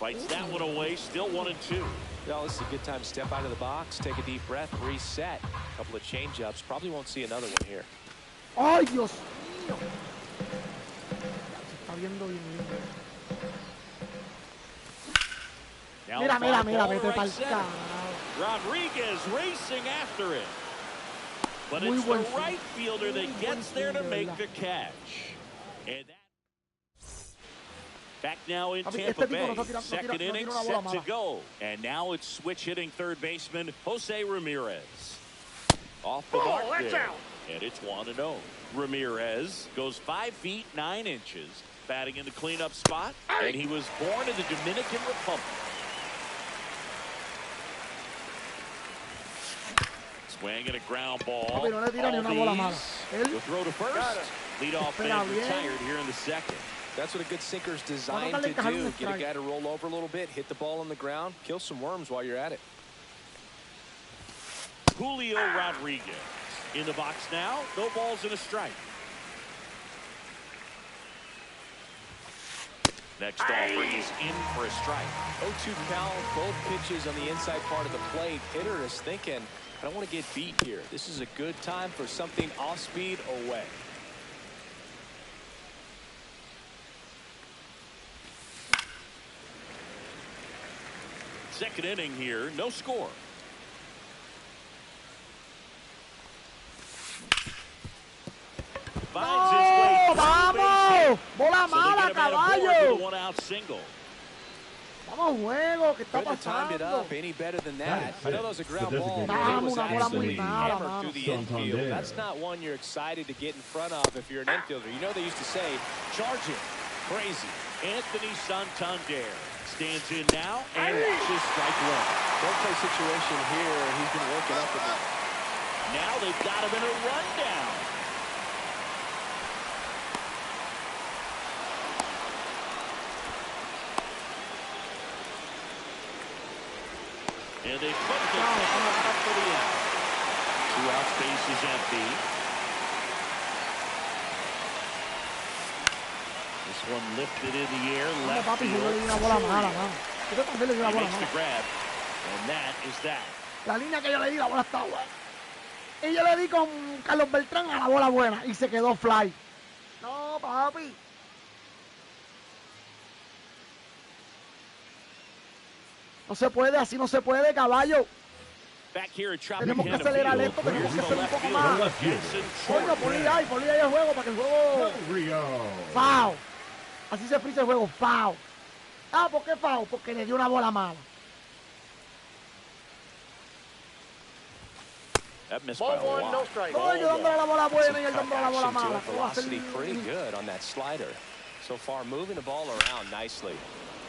Fights that one away, still 1-2. Well, this is a good time to step out of the box, take a deep breath, reset. A couple of change-ups. Probably won't see another one here. Ay, Dios mío. Se está viendo bien lindo. Mira, vete pa'l carajo. Rodriguez racing after it. But it's the right fielder that gets there to make the catch. And that back now in Tampa Bay. Second inning set to go. And now it's switch hitting third baseman Jose Ramirez. Off the mark there. And it's 1-0. Ramirez goes 5 feet 9 inches, batting in the cleanup spot. And he was born in the Dominican Republic. Swinging a ground ball. Will throw to first. Leadoff man retired here in the second. That's what a good sinker's designed to do. Get a guy to roll over a little bit, hit the ball on the ground, kill some worms while you're at it. Julio Rodriguez in the box now. No balls and a strike. Next offer is in for a strike. 0-2 count, both pitches on the inside part of the plate. Hitter is thinking, I don't want to get beat here. This is a good time for something off speed away. Second inning here, no score. Finds his way through ¡Vamos! ¡Bola so mala, caballo! One out single. Vamos, juego, ¿qué está Couldn't have timed it pasando? up any better than that. I know that was a ground The ball, but it designated was una bola muy absolutely mala, hammered mano. through the infield. That's not one you're excited to get in front of if you're an infielder. You know they used to say, charge it, crazy. Anthony Santander stands in now and watches strike one. Don't play situation here. He's been working up with it. Now they've got him in a rundown. And they put the count up for the out. 2 outs, base is empty. This one lifted in the air, left field. He makes the grab, and that is that. La línea que yo le di, la bola está buena. Y yo le di con Carlos Beltrán a la bola buena y se quedó fly. No, papi. No se puede, así no se puede, caballo. Tenemos que acelerar esto, tenemos que hacer un poco más. Coño, ponle ahí el juego para que el juego... Foul. Así se frisa el juego, foul. Ah, ¿por qué foul? Porque le dio una bola mala. Ball one, no strike. No, yo dándole la bola buena y él dándole la bola mala. Velocity pretty good on that slider. So far, moving the ball around nicely.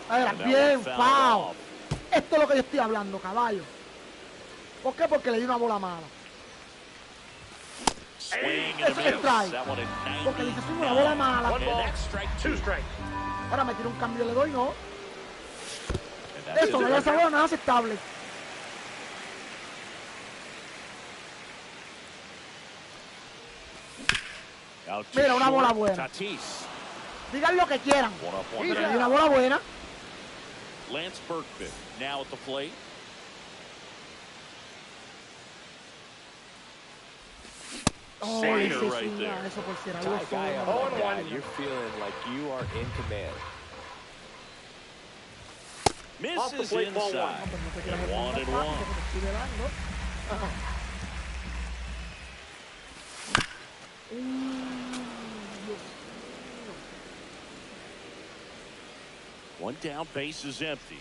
Era bien, foul. Esto es lo que yo estoy hablando, caballo. ¿Por qué? Porque le di una bola mala. Eso es strike. Porque le hice una bola mala. One ball, 2 strikes. Ahora me tiro un cambio y le doy, no. Eso, no esa bola nada aceptable. Mira, una bola buena. Digan lo que quieran. Pero le di una bola buena. Lance Berkman now at the plate. Oh, Sander right there. Eso por si era Tie algo guy up solo. like that, you're feeling like you are in command. Misses inside. No, pero no te quieras meter 1 and en 1. la parte, que te estoy velando. Ajá. Dios mío. 1 down, base is empty.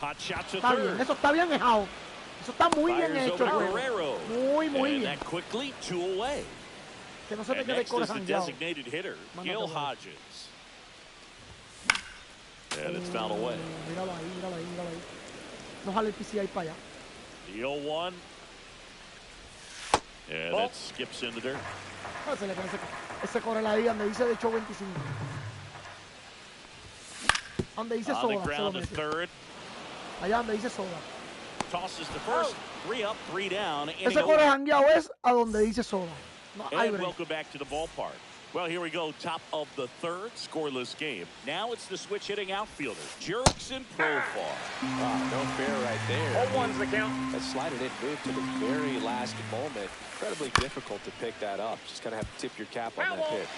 Hot shot to Está bien, third. eso está bien dejado. Eso está muy bien Fires hecho. over to Guerrero. Muy And bien. that quickly, 2 away. Que no se te And quede next is the corazón. designated hitter, Gil Mándate, Hodges. And it's fouled away. Míralo ahí, míralo ahí, míralo ahí. No jale el PCI para allá. The 0-1. And that skips in the dirt. No, se le pone ese corre ahí donde dice de hecho 25. Donde dice On the soda, se lo ground to mete. third. Allá donde dice soda. Tosses the first. 3 up, 3 down. Ese corre jangueado es a donde dice soda. No hay And break. welcome back to the ballpark. Well, here we go. Top of the third, scoreless game. Now it's the switch hitting outfielder, Jurickson Profar. Wow, no fair right there. 0-1's the count. That slider didn't move to the very last moment. Incredibly difficult to pick that up. Just kind of have to tip your cap on that pitch.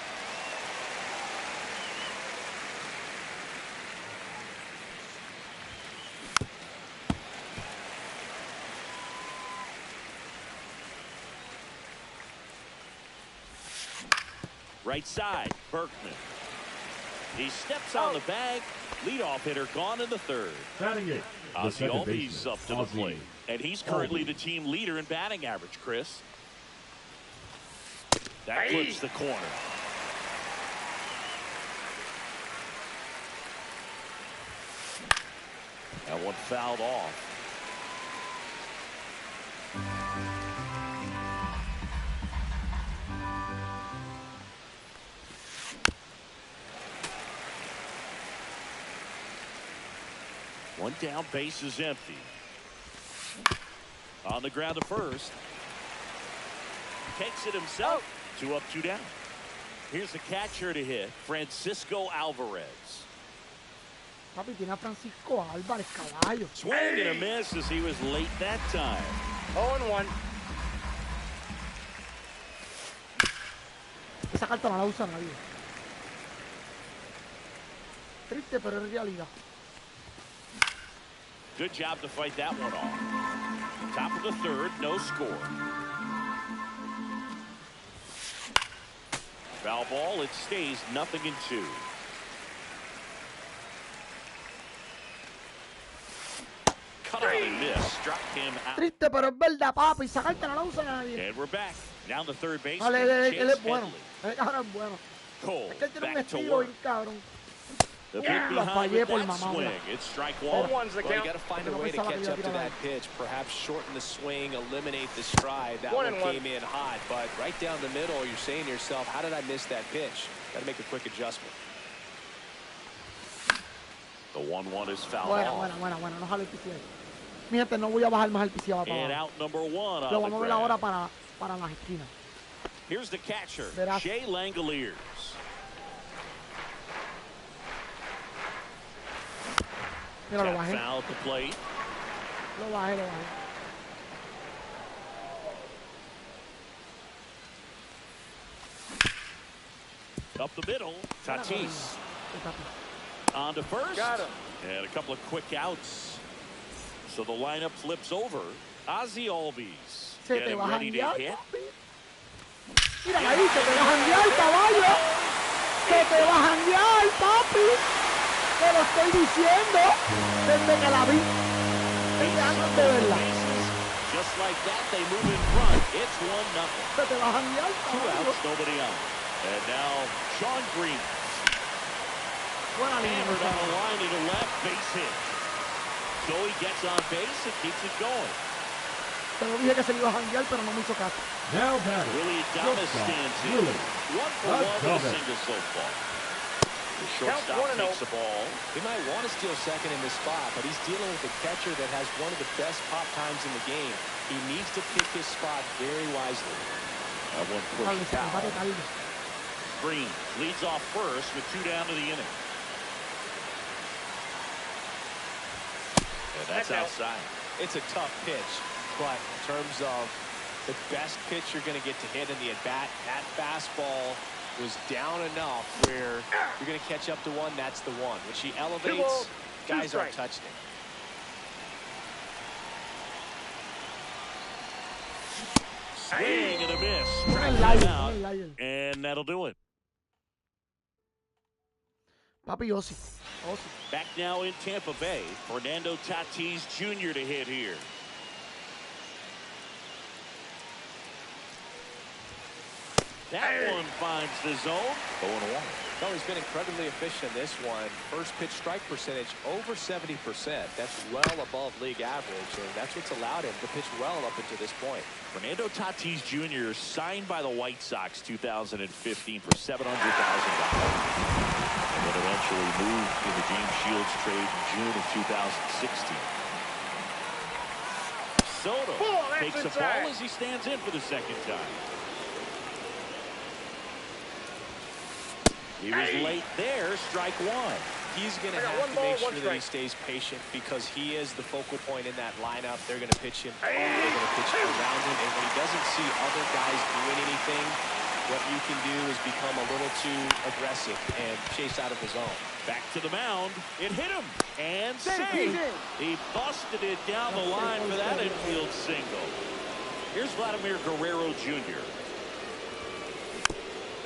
Right side, Berkman. He steps on the bag. Leadoff hitter gone in the third. Batting it. Ozzy Albies up to the plate. And he's currently the team leader in batting average, Chris. That clips the corner. That one fouled off. One down, base is empty. On the ground to first. Takes it himself. 2 up, 2 down. Here's the catcher to hit, Francisco Alvarez. Papi, tiene a Francisco Álvarez, caballo. Swing and a miss as he was late that time. 0-1. Esa carta no la usa nadie. Triste, pero es realidad. Good job to fight that one off. Top of the third, no score. Foul ball, it stays 0-2. Cut out and miss, struck him out. Triste, pero es verdad, papi. Esa carta no la usa nadie. And we're back. Down the third base. Vale, él es bueno. Headley. Ahora es bueno. Cole. Es que él tiene un Back to estilo work. bien cabrón. The bit Lo behind fallé with por that mamá. swing. It's strike Ball one. one's the Well, you count. got to find a Pero way to pensaba que catch iba a up to tirar that ahí. pitch. Perhaps shorten the swing, eliminate the stride. That One one and one. came in hot, but right down the middle, you're saying to yourself, how did I miss that pitch? Got to make a quick adjustment. The 1-1 is fouled off. Bueno, no jale el PCA. Mi gente, no voy a bajar más el PCA para And abajo. out number one Lo on the vamos a ver ahora ground. para las esquinas. Here's the catcher, Verás. Shea Langoliers. Mira, lo Tap bajé. foul at the plate. Lo bajé. Up the middle, Tatis. On to first. Got him. And a couple of quick outs. So the lineup flips over. Ozzy Albies Se te getting va a ready to janguear, hit. papi. Mira ahí, se te va a janguear, caballo. Se te va a janguear, papi. Te lo estoy diciendo desde que la vi. Desde antes de verla. Just like that, they move in front. It's 1-0. Se te va a janguear, 2 caballo. outs, nobody on. And now Sean Green Buena línea, hammered on a line to the left, base hit. Joey gets on base and keeps it going. Te lo dije que se le iba a janguear, pero no me hizo caso. Now batting. Willie Adames stands in. Willie 1 for 1 with a Adames. single so far. The shortstop Count 1-0. takes the ball. He might want to steal second in this spot, but he's dealing with a catcher that has one of the best pop times in the game. He needs to pick his spot very wisely. That one Dale, pushed se out. empate tarde. Green leads off first with 2 down to the inning. And that's outside. It's a tough pitch, but in terms of the best pitch you're going to get to hit in the at-bat, that fastball was down enough where you're going to catch up to one, that's the one. When she elevates, balls, 2 guys aren't strikes. touching it. Swing and a miss. Pon el Strike aire, him pon out. el aire. And that'll do it. Papi, Ozzy. Back now in Tampa Bay, Fernando Tatis Jr. to hit here. That one finds the zone. 0-1. No, he's been incredibly efficient in this one. First pitch strike percentage over 70%. That's well above league average, and that's what's allowed him to pitch well up until this point. Fernando Tatis Jr. signed by the White Sox 2015 for $700,000. And then eventually moved in the James Shields trade in June of 2016. Soto takes the ball as he stands in for the second time. He was late there, strike one. He's going to have to make sure that he stays patient because he is the focal point in that lineup. They're going to pitch him. They're going to pitch around him. And when he doesn't see other guys doing anything, what you can do is become a little too aggressive and chase out of the zone. Back to the mound. It hit him. And saved. He busted it down the line for that infield single. Here's Vladimir Guerrero Jr.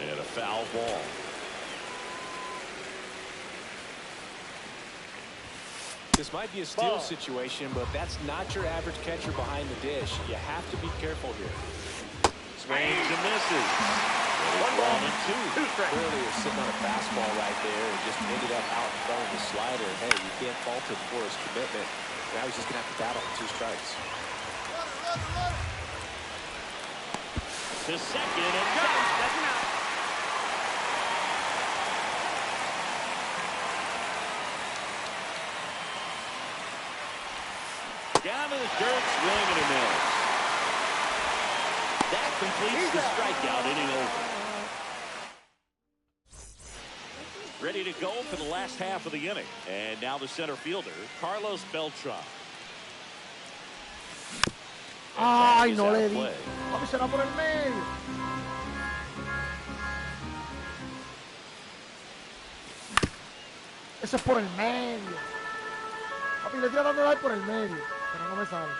And a foul ball. This might be a steal situation, but that's not your average catcher behind the dish. You have to be careful here. Swings and misses. 1-2. Clearly is sitting on a fastball right there and just ended up out in front of the slider. And hey, you can't fault him for his commitment. Now he's just going to have to battle for 2 strikes. To second and got him. Down to the dirt, swing and a miss. That completes the strikeout, inning over. Ready to go for the last half of the inning. And now the center fielder, Carlos Beltran. Ay, no le di. Papi, será por el medio. Eso es por el medio. Papi, le estoy tratando de dar por el medio, pero no me sale.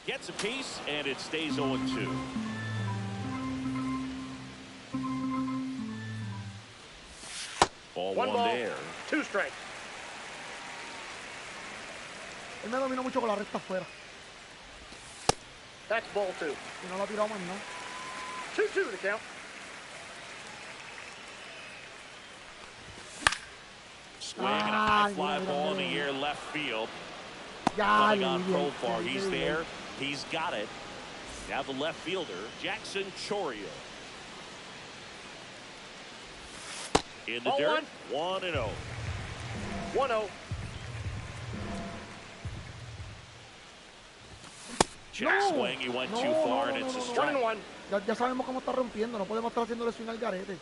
Gets a piece, and it stays 0-2. Ball one there. 2 strikes. Él me dominó mucho con la recta afuera. That's ball 2. Y no la ha tirado más nada. 2-2 the count. Swing and a high fly ball in the air left field. Coming on profile, he's there. He's got it. Now the left fielder, Jackson Chourio. In the dirt, 1-0. 1-0. Check swing, he went too far, and it's a strike. 1-1. Ya sabemos cómo está rompiendo, no podemos estar haciéndole swing al garete.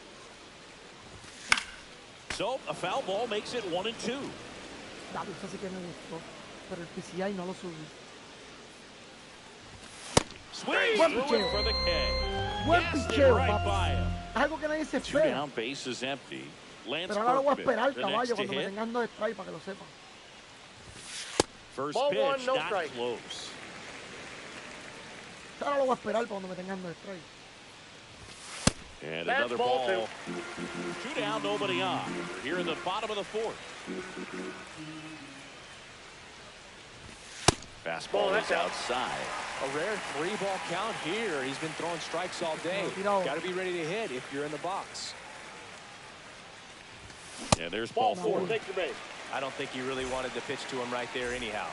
So, a foul ball makes it 1-2. Eso sí que me gustó, pero el PCI no lo subí. Swing through for the K. Buen picheo, Right by him. Algo que nadie se Two espera. down, base is empty. Lance Pero ahora lo voy a Berkman, esperar, the caballo, next to cuando me hit. tengan 2 strikes, para que lo sepan. First Ball pitch, one, no not strike. close. Ahora lo voy a esperar para cuando me tengan 2 strikes. And That's another ball ball. 2 down, nobody on. We're here in the bottom of the 4th. Fastball is outside. A rare 3-ball count here. He's been throwing strikes all day. Got to be ready to hit if you're in the box. And there's ball 4. Take your base. I don't think he really wanted to pitch to him right there anyhow.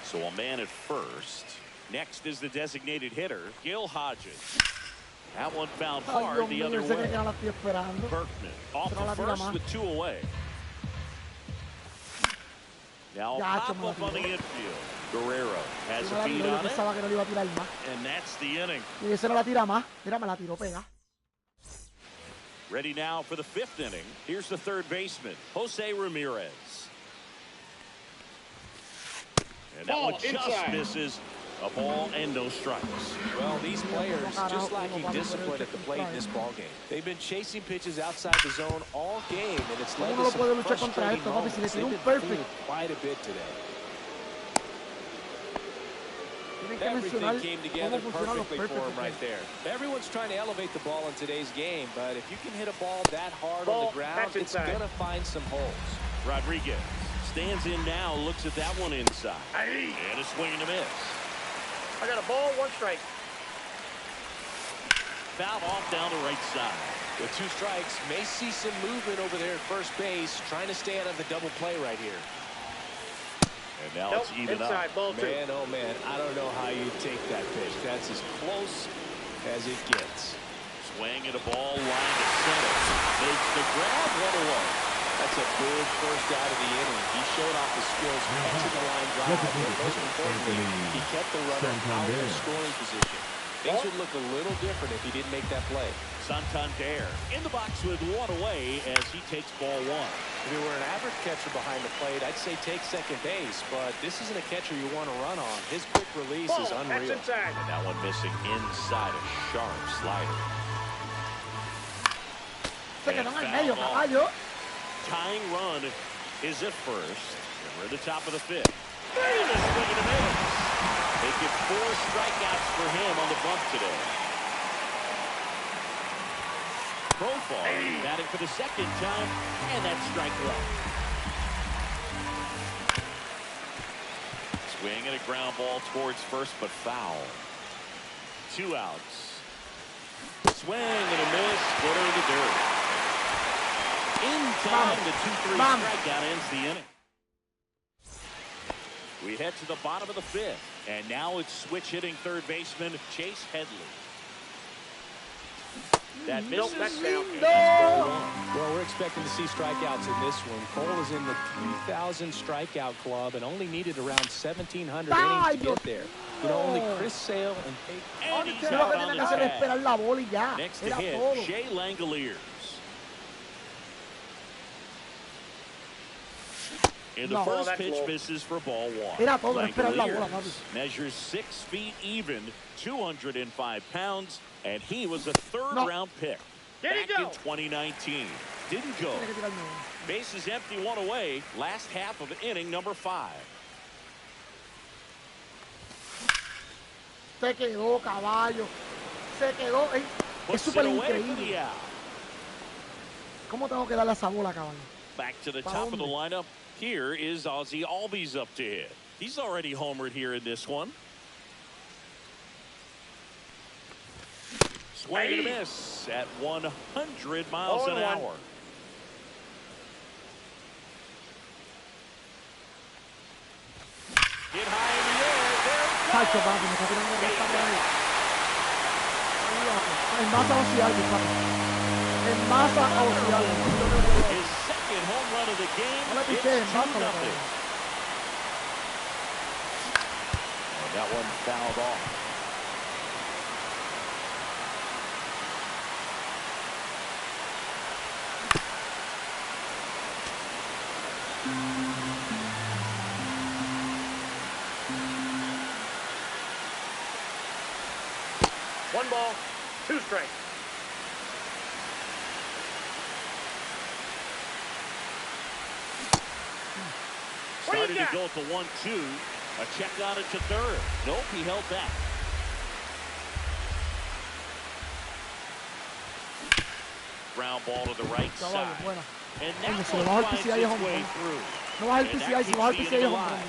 So a man at first. Next is the designated hitter, Gil Hodges. That one found hard the other way. Berkman off the first with 2 away. Now a pop-up on the infield. Guerrero has a beat on it. And that's the inning. Ready now for the 5th inning. Here's the third baseman, Jose Ramirez. And that one just misses. A ball and no strikes. Well, these players just lacking discipline at the plate in this ball game. They've been chasing pitches outside the zone all game, and it's led to some frustrating moments. They've been fooled quite a bit today. Everything came together perfectly for him right there. Everyone's trying to elevate the ball in today's game, but if you can hit a ball that hard on the ground, it's going to find some holes. Rodriguez stands in now, looks at that one inside. And a swing and a miss. I got a ball, 1 strike. Foul off down the right side. With 2 strikes, may see some movement over there at first base, trying to stay out of the double play right here. And now it's even inside, up. Ball 2. Man, oh man, I don't know how you take that pitch. That's as close as it gets. Swing and a ball line to center. Makes the grab, 1-1. That's a big first out of the inning. He showed off the skills catching the line drive, but most importantly, he kept the runner out of scoring position. Things would look a little different if he didn't make that play. Santander in the box with 1 away as he takes ball 1. If you were an average catcher behind the plate, I'd say take second base, but this isn't a catcher you want to run on. His quick release is unreal. And that one missing inside a sharp slider. Tying run is at first. And we're at the top of the 5th. And a swing and a miss. Make it 4 strikeouts for him on the bump today. Profile batting for the 2nd time, and that's strike 1. Swing and a ground ball towards first, but foul. 2 outs. Swing and a miss. Footer in the dirt. In time, the 2-3 strikeout ends the inning. We head to the bottom of the 5th, and now it's switch hitting third baseman Chase Headley. That misses. Well, we're expecting to see strikeouts in this one. Cole is in the 3,000 strikeout club and only needed around 1,700 innings to get there. You know, only Chris Sale and And he's out on the tag. Next to hit, Shea Langoliers. And the first pitch misses for ball 1. Langoliers measures 6 feet even, 205 pounds, and he was a 3rd-round pick back in 2019. Didn't go. Base is empty, 1 away. Last half of inning number 5. Se quedó, caballo. Se quedó. Es súper increíble. ¿Cómo tengo que darle esa bola, caballo? Back to the top of the lineup. Here is Ozzie Albies up to hit. He's already homered here in this one. Swing and a miss at 100 miles an hour. Hacho, papi, me está tirando recta por ahí. En masa oceal, papi. En masa oceal. His second home run of the game. No le It's piché, 2-0. mátalo. And that one fouled off. One ball, two strikes. Started to go at the 1-2. A check on it to third. Nope, he held back. Ground ball to the right side. And now se le baja el finds PCI its way through. No baja el PCI, si baja el PCI es home.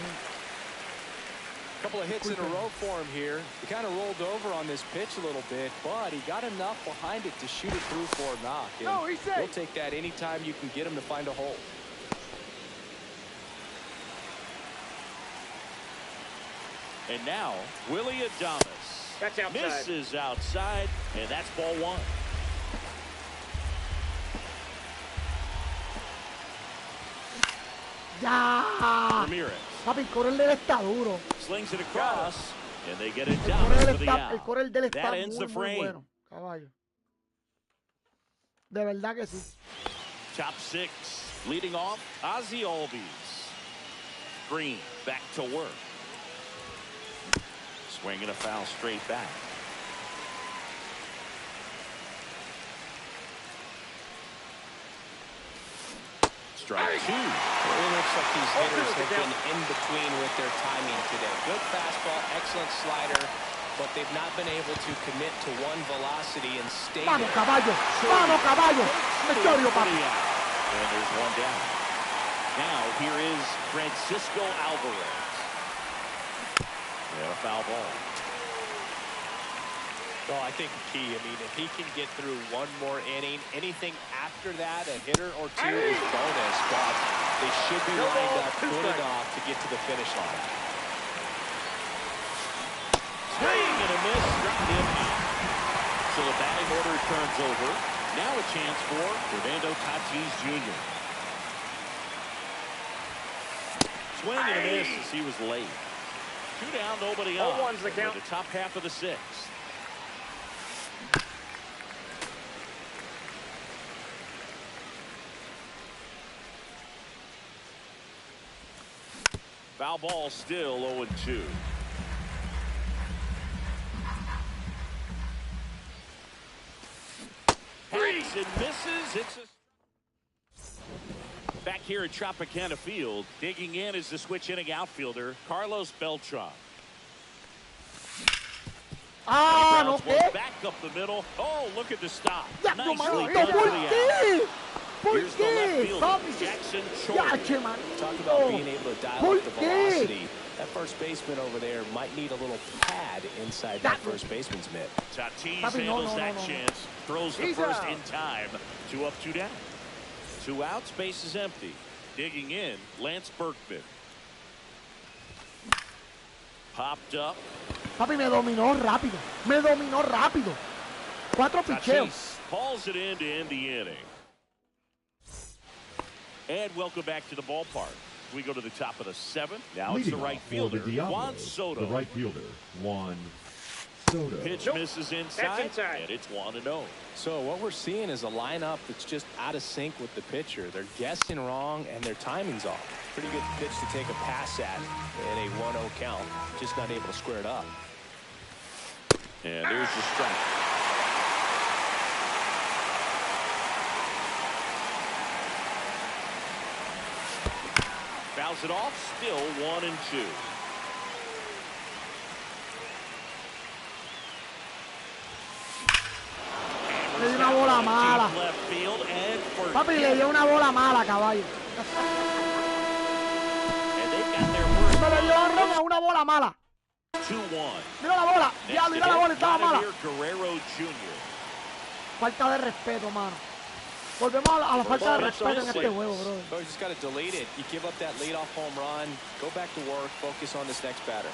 Couple of hits in a row for him here. He kind of rolled over on this pitch a little bit, but he got enough behind it to shoot it through for a knock. And No, he's safe. he'll take that anytime you can get him to find a hole. And now, Willie Adames. That's outside. Misses outside, and that's ball one. ¡Ya! Ramirez Papi, el core del está duro. slings it across, and they get it El down core for del the está, el out. core del está That ends muy, the muy frame. bueno. Caballo. De verdad que sí. Top six, leading off, Ozzie Albies. Green back to work. Swinging a foul straight back. Strike two. It looks like these hitters have been in between with their timing today. Good fastball, excellent slider, but they've not been able to commit to one velocity and stay ¡Vamos, there. caballo! ¡Vamos, caballo! ¡Mechorio, papi! And there's one down. Now here is Francisco Alvarez. And a foul ball. Well, I think the key, I mean, if he can get through one more inning, anything after that, a hitter or two is bonus, but they should be lined up good enough to get to the finish line. Swing and a miss, struck him out. So the batting order turns over. Now a chance for Fernando Tatis Jr. Swing and a miss as he was late. Two down, nobody on. 0-1's the count. For the top half of the sixth. Foul ball still 0-2. Hangs and misses. It's back here at Tropicana Field. Digging in is the switch inning outfielder, Carlos Beltran. ¡Ah, no qué! Back up the middle. Oh, look at the stop. ¡Ya, Nicely mano! done ¿Por for the out. qué? ¿Por Here's the left qué? fielder, Papi, Jackson ¡ya, Short. che, man! Talk about being able to dial ¿Por up the qué? velocity. That first baseman over there might need a little pad inside that first baseman's mitt. Tatis Papi, no, handles no, that no, no. chance. Throws the He's first out. in time. 2 up, 2 down. 2 outs, base is empty. Digging in, Lance Berkman. Popped up. Papi, me dominó rápido. Me dominó rápido. 4 picheos. Tatis hauls it in to end the inning. And welcome back to the ballpark. We go to the top of the 7th. Now it's the Leading right off for fielder, the Diablos, Juan Soto. The right fielder, Juan Soto. Pitch misses inside, That's inside. and it's 1-0. So what we're seeing is a lineup that's just out of sync with the pitcher. They're guessing wrong and their timing's off. Pretty good pitch to take a pass at in a 1-0 count. Just not able to square it up. And there's the strike. Fouls it off, still 1-2. Le dio una bola mala. Deep left field and for Papi, le dio una bola mala, caballo. and they've got their first Me le dio a una bola mala. 2-1. Mira la bola. Ya, mira la bola, estaba mala. Vladimir Guerrero Jr. Falta de respeto, mano. Volvemos a la falta de respeto en este juego, brother. So you just got to delete it. You give up that leadoff home run. Go back to work. Focus on this next batter.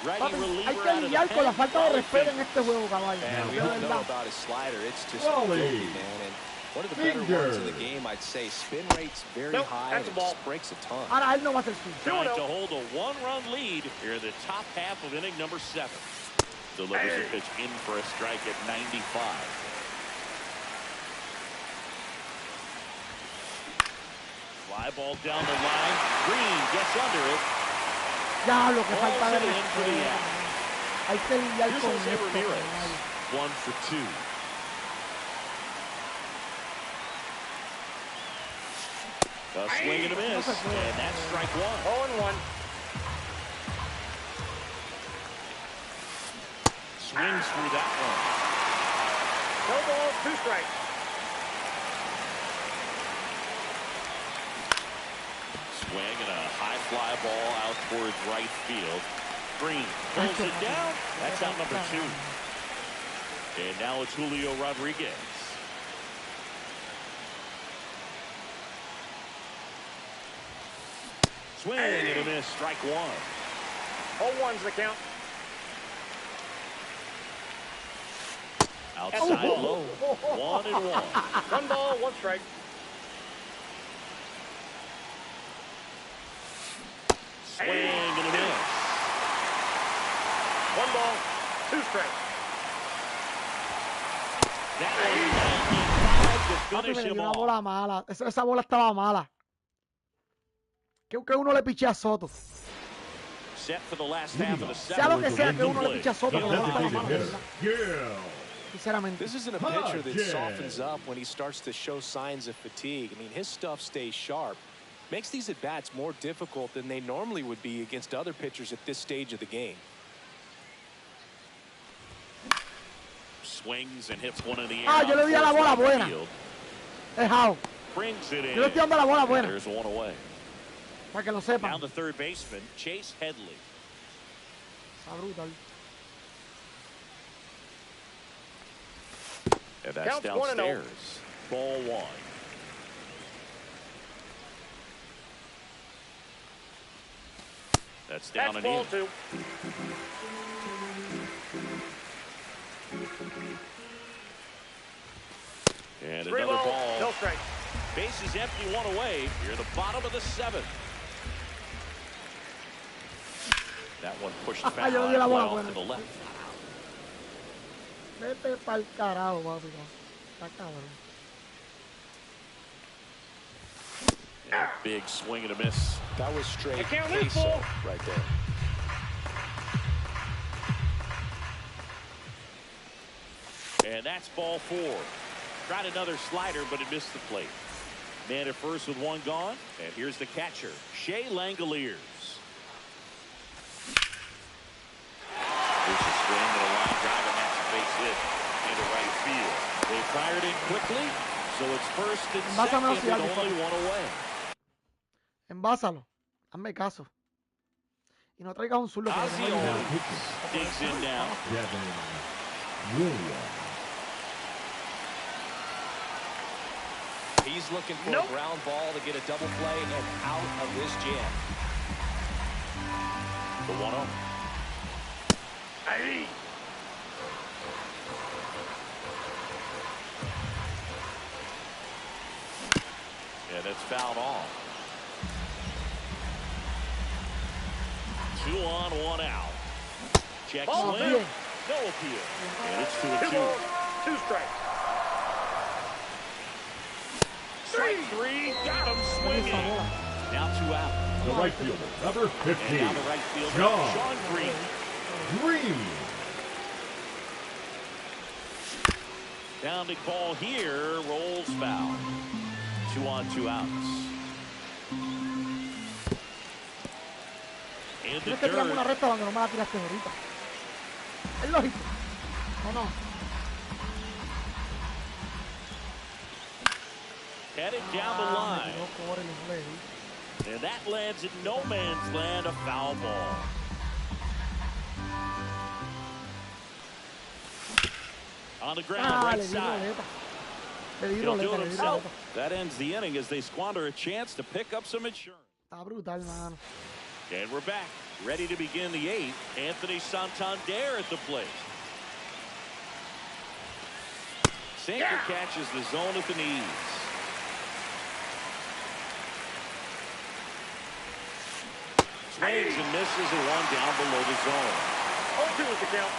Righty Papi, hay reliever que out of the lidiar con la pen. falta de respeto en este juego, caballo. And we De all know verdad. about his slider. It's just Wally. filthy, man. And one of the better ones in the game, I'd say. Spin rate's very high and it just breaks a ton. Ahora él no va a hacer swing. Trying to hold a one-run lead here in the top half of inning number 7. Delivers a pitch in for a strike at 95. Fly ball down the line. Green gets under it. Ya, lo que falta de Balls it in for the respeto. out. Hay que lidiar Here's con Jose esto, Ramirez. caballo. 1 for 2. A swing and a miss, and that's strike 1. 0-1. Swings through that one. No balls, 2 strikes. Swing and a high fly ball out towards right field. Green pulls it down. That's out number 2. And now it's Julio Rodriguez. Swing and a miss, strike 1. 0-1's the count. Outside low. 1-1. 1 ball, 1 strike. Swing and a miss. 1 ball, 2 strikes. That one 95 to Papi, finish me le him dio una off. bola mala. Esa bola estaba mala. Que uno le piche a Soto. Set for the last half of the Sea lo que sea que uno le play. piche a Soto, que la bola estaba mala. Hitter. ¿Verdad? Yeah. Sinceramente. This isn't a pitcher that softens up when he starts to show signs of fatigue. I mean, his stuff stays sharp. Makes these at-bats more difficult than they normally would be against other pitchers at this stage of the game. Swings and hits one in the air. Ah, yo le di a la bola buena. Dejado. Brings it in. Yo le estoy dando la bola buena. There's one away. Para que lo sepan. Down the third baseman, Chase Headley. Está brutal. And that's Counts 1-0. downstairs. Ball 1. That's down That's and ball in. 2. And 3 another balls, ball. no strikes. Bases empty, 1 away. Here, the bottom of the 7th. That one pushed foul Yo le di la bola off buena. to the left. Vete pa'l carajo, papi. Está cabrón. And a big swing and a miss. That was straight I can't lose, queso Bull. right there. And that's ball 4. Tried another slider, but it missed the plate. Man at first with 1 gone. And here's the catcher, Shea Langoliers. There's a swing and a line drive, and that's a base hit into right field. They fired in quickly, so it's first and Envásame second los with only 1 away. Envásalo. Hazme caso. Y no traigas un zurdo. porque Ozzy no hay nada. Owens digs in now. He's looking for a ground ball to get a double play and out of this jam. The 1-0. Hey. Yeah, that's fouled off. 2 on, 1 out. Check Ball swing. two. No appeal. And it's 2-2. 2 balls, 2 strikes. Strike 3. Got him swinging. Now 2 out. The right fielder, number And 15. now the right fielder, Sean Sean Green. Green. Down to ball here. Rolls foul. 2 on, 2 outs. In the Tienes que tirarme una dirt. recta donde no me la tiraste ahorita. Es lógico. ¿O no? Headed down the line. Me quedó por el inglés. And that lands in no man's land, a foul ball. On the ground, Ah, right le di side. roleta. Le di He'll do roleta, it le di himself. roleta. That ends the inning as they squander a chance to pick up some insurance. Está brutal, mano. And we're back. Ready to begin the 8th. Anthony Santander at the plate. Sinker catches the zone at the knees. Swings and misses at one down below the zone. 0-2 is the count.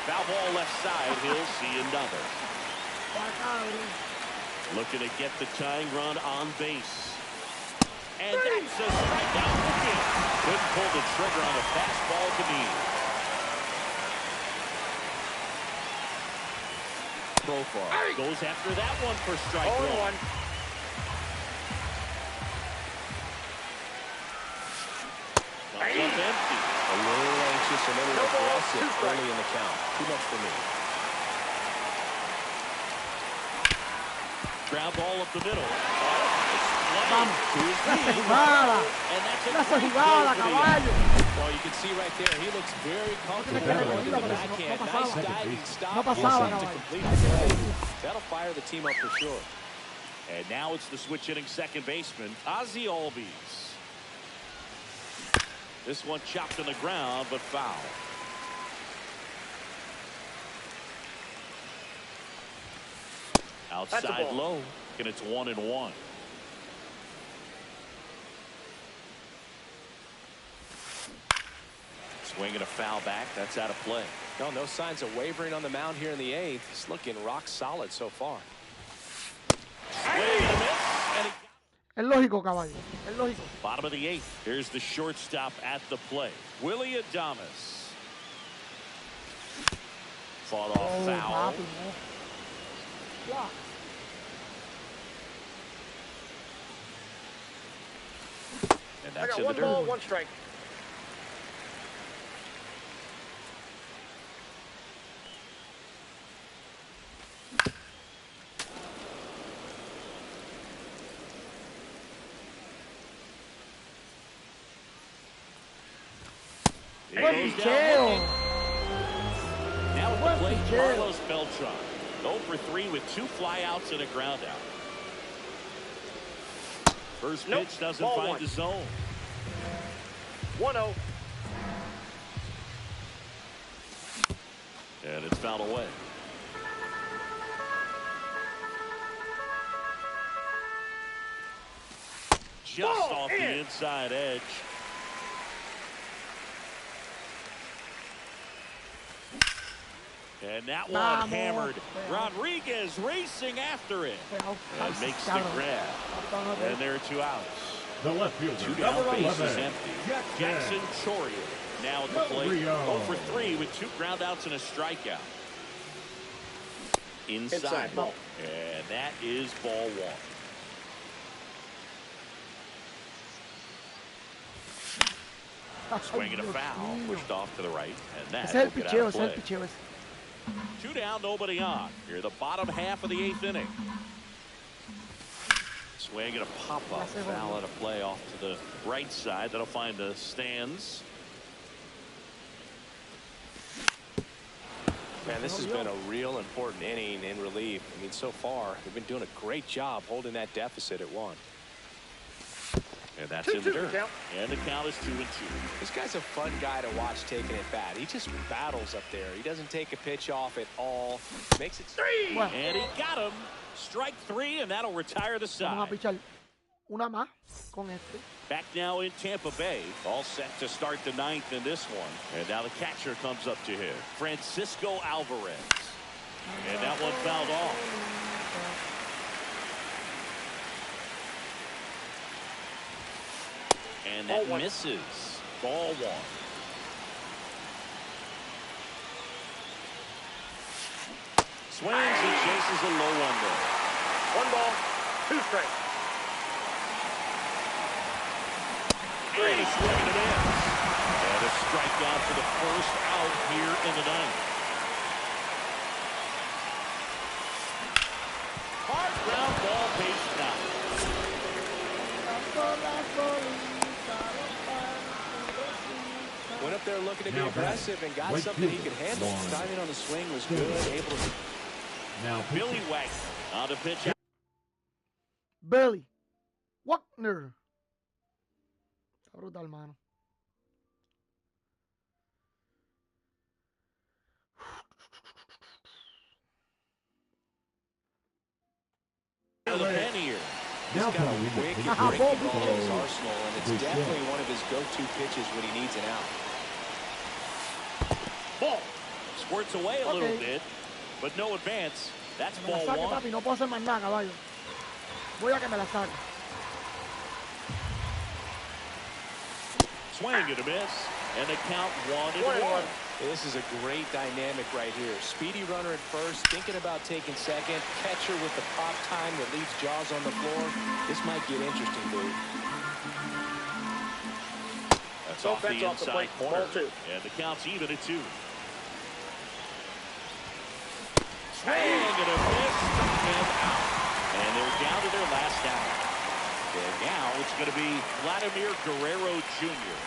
Foul ball left side. He'll see another. Looking to get the tying run on base. And that's a strikeout again. Couldn't pull the trigger on a fastball to me. Profile goes after that one for strike one. Comes up empty. A little anxious, a little aggressive early in the count. Too much for me. Ground ball up the middle. Esa jugada, caballo. Well, you can see right there, he looks very comfortable. Nice diving stop. No pasaba, caballo. That'll fire the team up for sure. And now it's the switch hitting second baseman, Ozzie Albies. This one chopped on the ground, but foul. Outside low, and it's 1-1. Swinging a foul back. That's out of play. No signs of wavering on the mound here in the 8th. He's looking rock solid so far. Swing and a miss. And Es lógico, caballo. Es lógico. bottom of the 8th. Here's the shortstop at the plate. Willie Adames. Fought off foul. Papi, no. Yeah. And I that's got in the one dirt. ball, one strike. Buen picheo. Now at Buen the plate, picheo. Carlos Beltran. 0 for 3 with 2 flyouts and a ground out. First pitch doesn't Ball find one. the zone. 1-0. And it's fouled away. Just off the inside edge. And that one hammered. Rodriguez racing after it. And makes the grab. And there are 2 outs. The left fielder, 2 down, number base is 11, empty. Jackson Choria now at the plate. 0 for 3 with 2 ground outs and a strikeout. Inside ball. And that is ball 1. Swinging a foul, pushed off to the right, and that Ese es el will get picheo, out of ese es el play. picheo ese. 2 down, nobody on. Here, the bottom half of the 8th inning. Swing and a pop-up foul out of play off to the right side. That'll find the stands. Man, this has been a real important inning in relief. I mean, so far, they've been doing a great job holding that deficit at 1. And that's in the dirt. And the count is 2-2. This guy's a fun guy to watch taking it bat. He just battles up there. He doesn't take a pitch off at all. Makes it 3. And he got him. Strike 3, and that'll retire the Vamos a side. pichar una más con este. Back now in Tampa Bay. All set to start the 9th in this one. And now the catcher comes up to hit. Francisco Alvarez. And that one fouled off. And that misses. Ball 1. Swings and chases a low one there. 1 ball, 2 strikes. And a swing and a miss. And a strikeout for the first out here in the 9th. Hard ground ball base now. Went up there looking to be aggressive and got something he could handle. Timing on the swing was good. Able to. Now Billy Wagner on the pitch. Billy Wagner. brutal, mano. The pen here. He's got a wicked breaking ball in his arsenal, and it's definitely one of his go-to pitches when he needs an out. Ball. Squirts away a little bit, but no advance. That's ball saque, one. papi, no puedo hacer más nada, caballo. Voy a que me la saque. Swing and a miss, and the count 1-1. This is a great dynamic right here. Speedy runner at first, thinking about taking second. Catcher with the pop time that leaves Jaws on the floor. This might get interesting, dude. That's off the inside corner, and the count's even at 2. Swing and a miss, and out. And they're down to their last out. And now it's going to be Vladimir Guerrero Jr.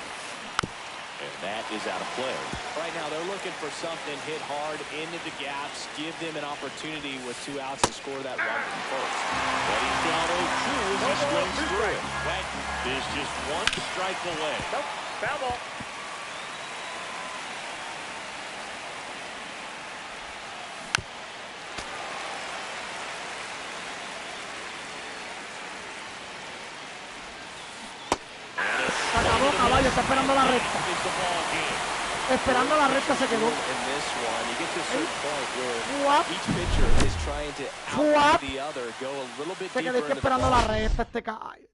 And that is out of play. Right now they're looking for something, hit hard into the gaps, give them an opportunity with 2 outs and score that run from first. But he's down 0-2 as he swings through it. Wagner is just 1 strike away. Nope, foul ball. Se acabó, caballo, está esperando la recta. Esperando la recta se quedó. Se quedó esperando la recta este caballo.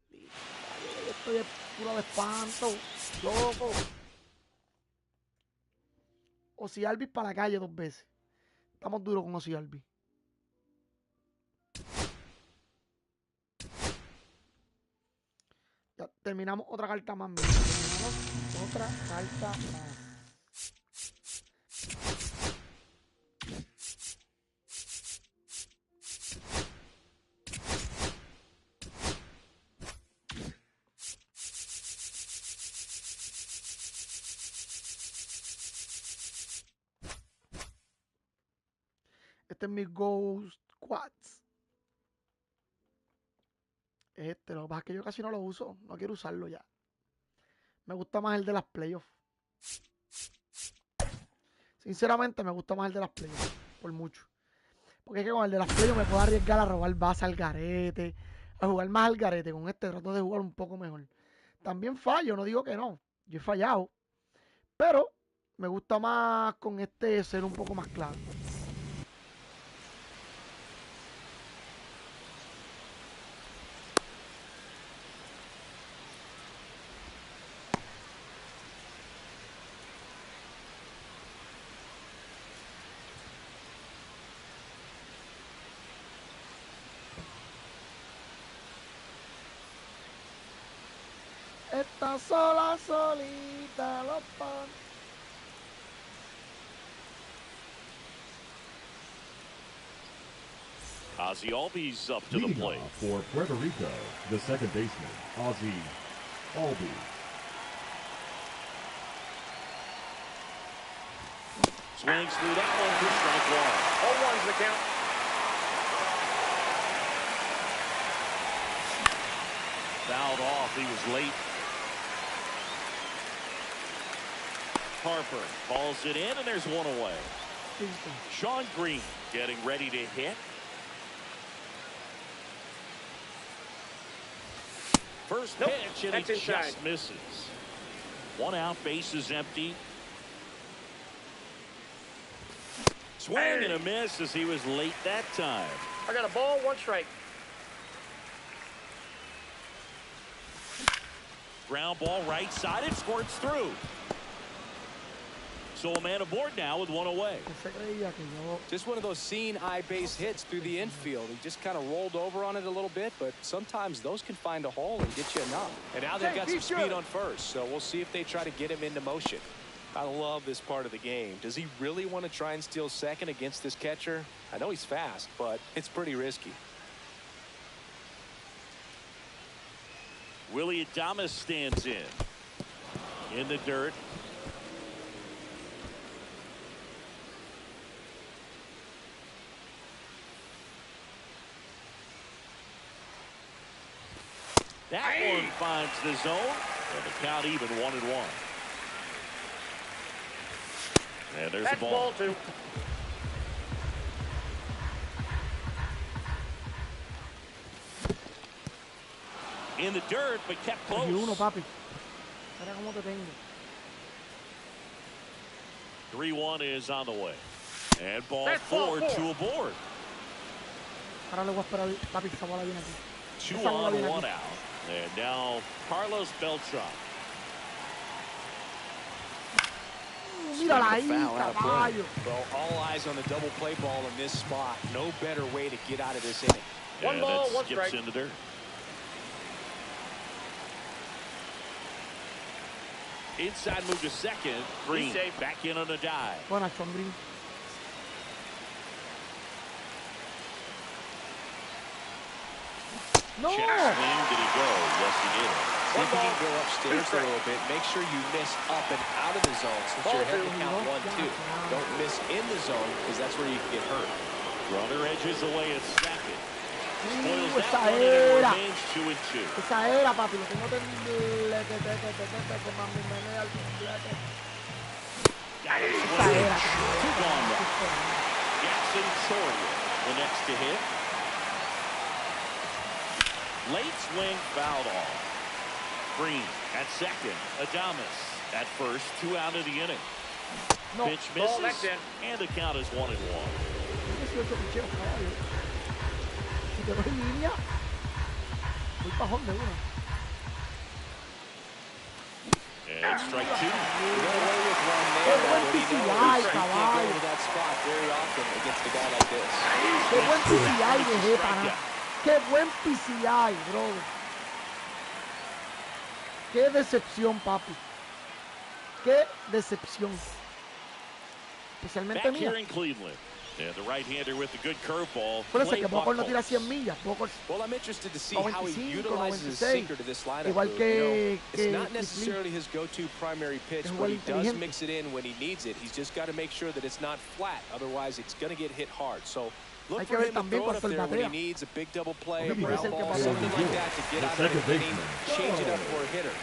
Estoy puro de espanto, loco. Ozzy Albies para la calle 2 veces. Estamos duros con Ozzy Albies. Ya terminamos otra carta más. Mira. Terminamos otra carta más. Este es mi Ghost Quads. Lo que pasa es que yo casi no lo uso. No quiero usarlo ya. Me gusta más el de las playoffs. Sinceramente me gusta más el de las playoffs. Por mucho. Porque es que con el de las playoffs me puedo arriesgar a robar base al garete. A jugar más al garete. Con este trato de jugar un poco mejor. También fallo, no digo que no. Yo he fallado. Pero me gusta más con este ser un poco más claro. Está sola, solita, los pan. Ozzy Albies up to the Leading plate. off for Puerto Rico, the second baseman, Ozzy Albies. Swings through that one for strike 1. 0-1's the count. Fouled off. He was late. Harper calls it in, and there's one away. Sean Green getting ready to hit. First pitch, and he just misses. 1 out, base is empty. Swing and a miss as he was late that time. I got a ball, 1 strike. Ground ball right side, it squirts through. So a man aboard now with 1 away. Just one of those seeing eye base hits through the infield. He just kind of rolled over on it a little bit, but sometimes those can find a hole and get you enough. And now they've got some speed on first, so we'll see if they try to get him into motion. I love this part of the game. Does he really want to try and steal second against this catcher? I know he's fast, but it's pretty risky. Willie Adames stands in the dirt. That one finds the zone. And the count even 1-1. And there's That's the ball. ball 2. In the dirt, but kept close. 1, papi. Mira cómo te tengo. 3-1 is on the way. And ball That's ball 4 4. to a board. Ahora le voy a esperar, papi, esa bola viene aquí. 2 Esa bola on, viene 1 aquí. out. And now Carlos Beltran. Mírala ahí, Foul out of play. caballo. Well, all eyes on the double play ball in this spot. No better way to get out of this inning. One And ball, that one skips strike. in the dirt. Inside move to second. Green safe. back in on a dive. Buena acción, Green. No. Check swing. Did he go? Yes, he did. See if you can go upstairs a little bit. Make sure you miss up and out of the zone since you're ahead to count 1-2. Don't miss in the zone because that's where you can get hurt. Runner edges away at second. Spoils that Esa one and it era. remains 2-2. Esa era, papi. Lo que no te mami menea al complete. Esa era. Two gone now. Jackson Soria, the next to hit. Late swing fouled off. Green at second. Adames at first. 2 out of the inning. No. Pitch Ball, misses. that's in. And the count is 1-1. 18 picheos, caballo. Si te doy línea, voy pajón de una. And strike 2. He got away with one there, Qué buen but he knows PCI, he can't go caballo. to that spot very often against a guy like this. Qué buen PCI dejé, pana. Qué buen PCI, brother. Qué decepción, papi. Qué decepción. Especialmente Back mía. here in Cleveland. And the right-hander with the good curveball. Acuérdense que Play Bocor no buckles. tira 100 millas. Bocor Well, I'm interested to see how he 95, utilizes his 96. sinker to this lineup. Igual Luke. que- It's que not Chris Lee. necessarily his go-to primary pitch, Es but he igual does inteligente. mix it in when he needs it. He's just got to make sure that it's not flat. Otherwise, it's going to get hit hard. So look Hay que for ver him to también throw it up cuánto él there when he batea. needs a big double play, a Maybe ground es el que ball, batea. something like that to get The out of second the inning, baseman. change it up for a hitter.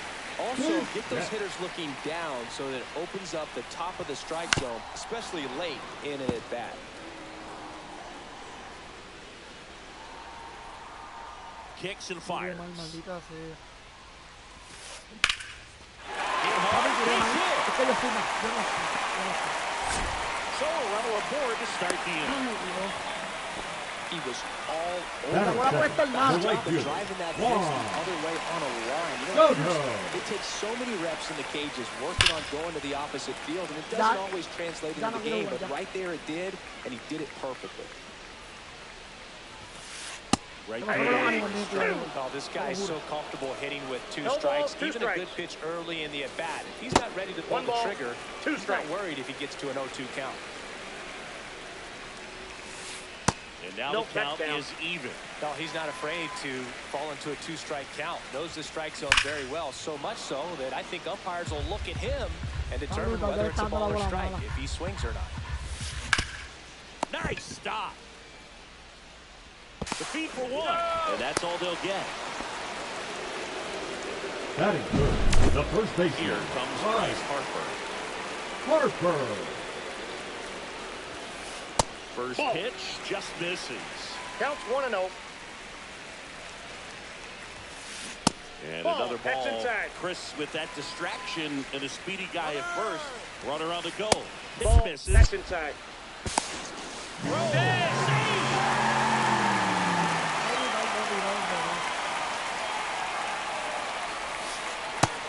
Also, get those Yeah. hitters looking down so that it opens up the top of the strike zone, especially late in an at-bat. Kicks and Tiré fires. mal, maldita sea. Hit Papi, hard. tiré mal. Base hit. Es que yo fui mal. Yo no sé. So a runner aboard to start the inning. Ay, Dios. He was all La over bola puede estar mal. The right the field. driving that Wow. pitch the other way on a line. You Go, know, go. it takes so many reps in the cages working on going to the opposite field, and it Ya- doesn't always translate ya into no the quiero game, jugar, but ya. right there it did, and he did it perfectly. Right Se me fueron los ánimos, there. ni que- Oh, this guy is so comfortable hitting with 2 No strikes, balls, 2 even a good strikes. pitch early in the at-bat. If he's not ready to pull 1 the ball, trigger, 2 he's not strikes. worried if he gets to an 0-2 count. And now No the count touchdown. is even. No, he's not afraid to fall into a 2-strike count. Knows the strike zone very well, so much so that I think umpires will look at him and determine Brutal, whether it's a debe estar ball dando or la bola strike, mala. if he swings or not. Nice stop. The feed for 1. And that's all they'll get. Batting third, the first baseman. Here comes Bryce Harper. Harper. First Ball. pitch just misses. Counts 1-0. And Ball. another That's ball. inside. Chris with that distraction and a speedy guy at first. Runner on the go. Pitch Ball. misses. That's inside.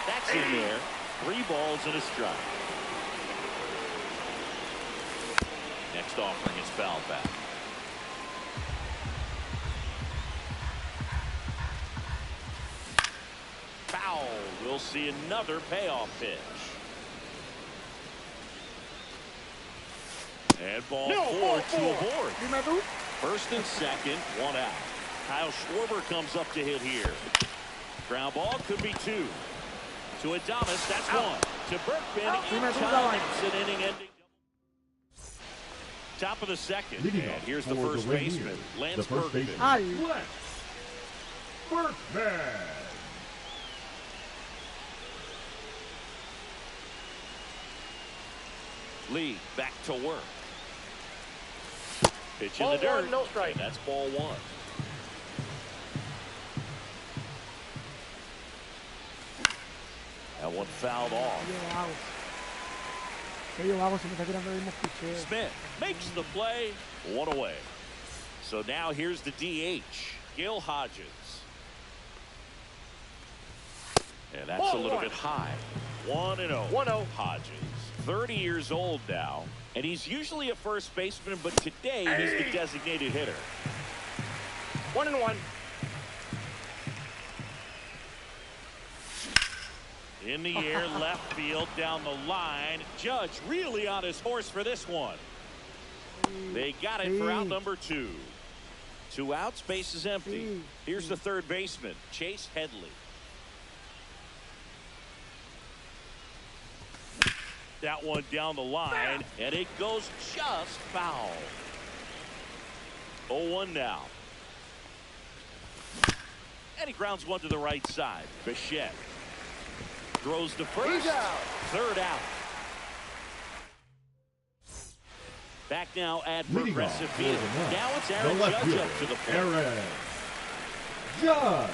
That's in there. 3 balls and a strike. Next offering is fouled back. Foul. We'll see another payoff pitch. And ball 4 to a board. Dime tú. First and second, 1 out. Kyle Schwarber comes up to hit here. Ground ball could be 2. To Adames, that's 1. To Berkman, in time, it's an inning-ending. Top of the second, Leading and off here's the for first Rangers, baseman, Lance the first Berkman. baseman. Ay, Lance Berkman. Lee back to work. Pitch in Ball the dirt. one, no strike. And that's ball one. That one fouled off. Smith makes the play. One away. So now here's the DH, Gil Hodges. And that's a little bit high. 1-0. 1-0. Hodges, 30 years old now, and he's usually a first baseman, but today he's the designated hitter. 1-1. In the air, left field, down the line. Judge really on his horse for this one. They got it for out number 2. 2 outs, base is empty. Here's the third baseman, Chase Headley. That one down the line, and it goes just foul. 0-1 now. And he grounds one to the right side. Bichette throws to first. Third out. Back now at Progressive Field. Now it's Aaron Judge up to the plate. Aaron Judge.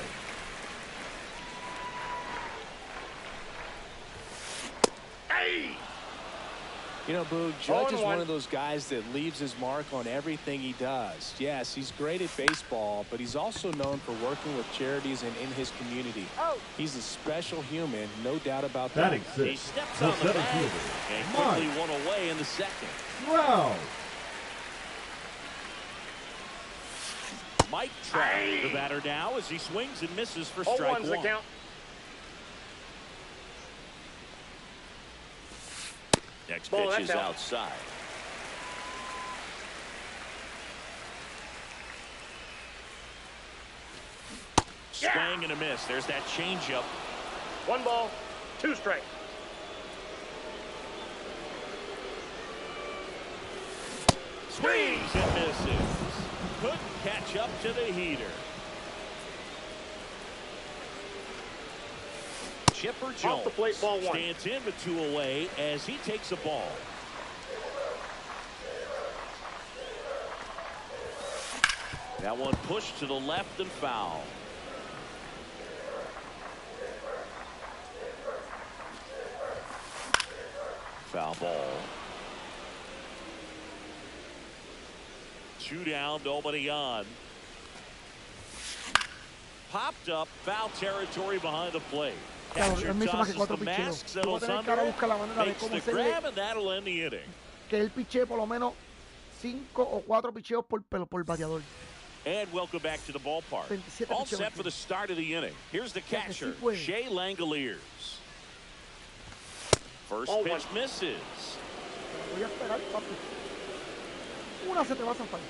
You know, Boo, Judge is one of those guys that leaves his mark on everything he does. Yes, he's great at baseball, but he's also known for working with charities and in his community. He's a special human, no doubt about that. He steps on the bag and quickly one away in the second. Wow. Mike Trout, the batter now, as he swings and misses for strike 1. The count. Next pitch is outside. Swing and a miss. There's that changeup. 1 ball, 2 strikes. Swings and misses. Couldn't catch up to the heater. Chipper Jones off the plate, ball 1. Stands in with 2 away as he takes a ball. That one pushed to the left and foul. Foul ball. 2 down, nobody on. Popped up, foul territory behind the plate. Catcher tosses the mask, settles under, makes the grab, and that'll end the inning. Que él piche por lo menos 5 o 4 picheos por bateador. And welcome back to the ballpark. All set for the start of the inning. Here's the catcher, Shea Langoliers. First pitch misses. Voy a esperar, papi. Una se te va a zafar.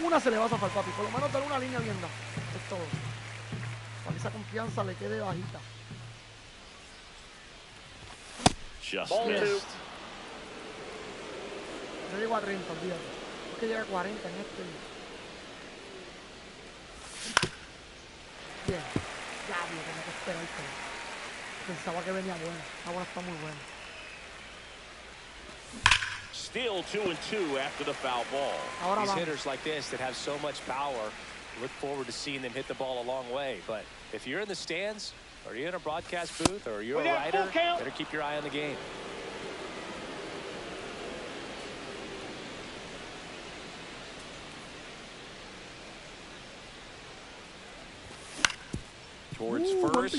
Una se le va a zafar, papi. Por lo menos dar una línea bien dada. Es todo. Para que esa confianza le quede bajita. Just missed. No llego a 30, olvídate. Es que llega a 40 en este. Bien. Ya, tío, tengo que esperar. Pensaba que venía buena. Esta bola está muy buena. Still 2-2 after the foul ball. These hitters like this that have so much power, look forward to seeing them hit the ball a long way. But if you're in the stands, or you're in a broadcast booth, or you're a writer, better keep your eye on the game. Towards first.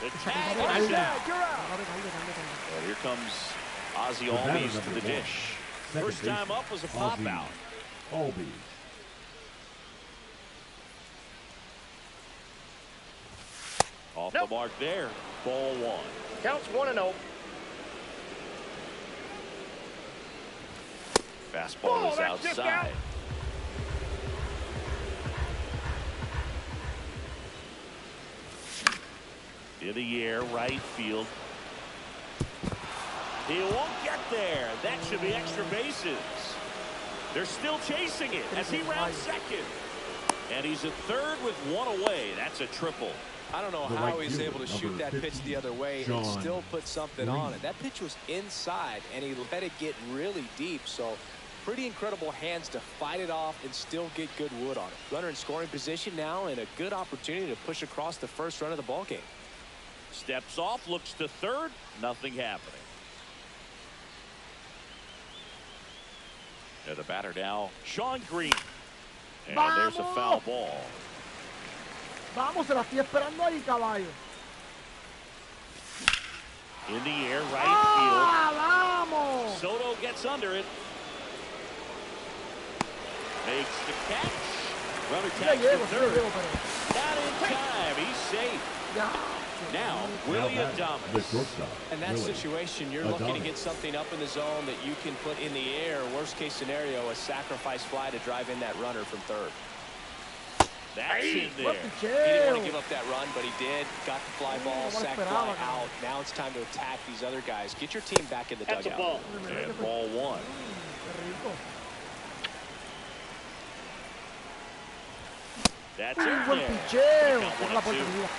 The tag. Well, here comes Ozzie Albies to the dish. First time up was a pop out. Albies. Off the mark there. Ball 1. Counts 1-0. Fastball is outside. In the air, right field. He won't get there. That should be extra bases. They're still chasing it as he rounds second. And he's at third with one away. That's a triple. I don't know how he's able to shoot that pitch the other way and still put something on it. That pitch was inside, and he let it get really deep. So pretty incredible hands to fight it off and still get good wood on it. Runner in scoring position now, and a good opportunity to push across the first run of the ball game. Steps off, looks to third. Nothing happening. And the batter now, Sean Green. And there's a foul ball. Vamos, se la estoy esperando ahí, caballo. In the air, right field. Vamos. Soto gets under it. Makes the catch. Runner tags to third. Not in time. He's safe. Now, Willie Adames. In that situation, you're looking to get something up in the zone that you can put in the air. Worst case scenario, a sacrifice fly to drive in that runner from third. That's in there. He didn't want to give up that run, but he did. Got the fly ball, sack fly out. Now it's time to attack these other guys. Get your team back in the dugout. That's a ball. And ball one. That's it. Buen picheo. Por la oportunidad.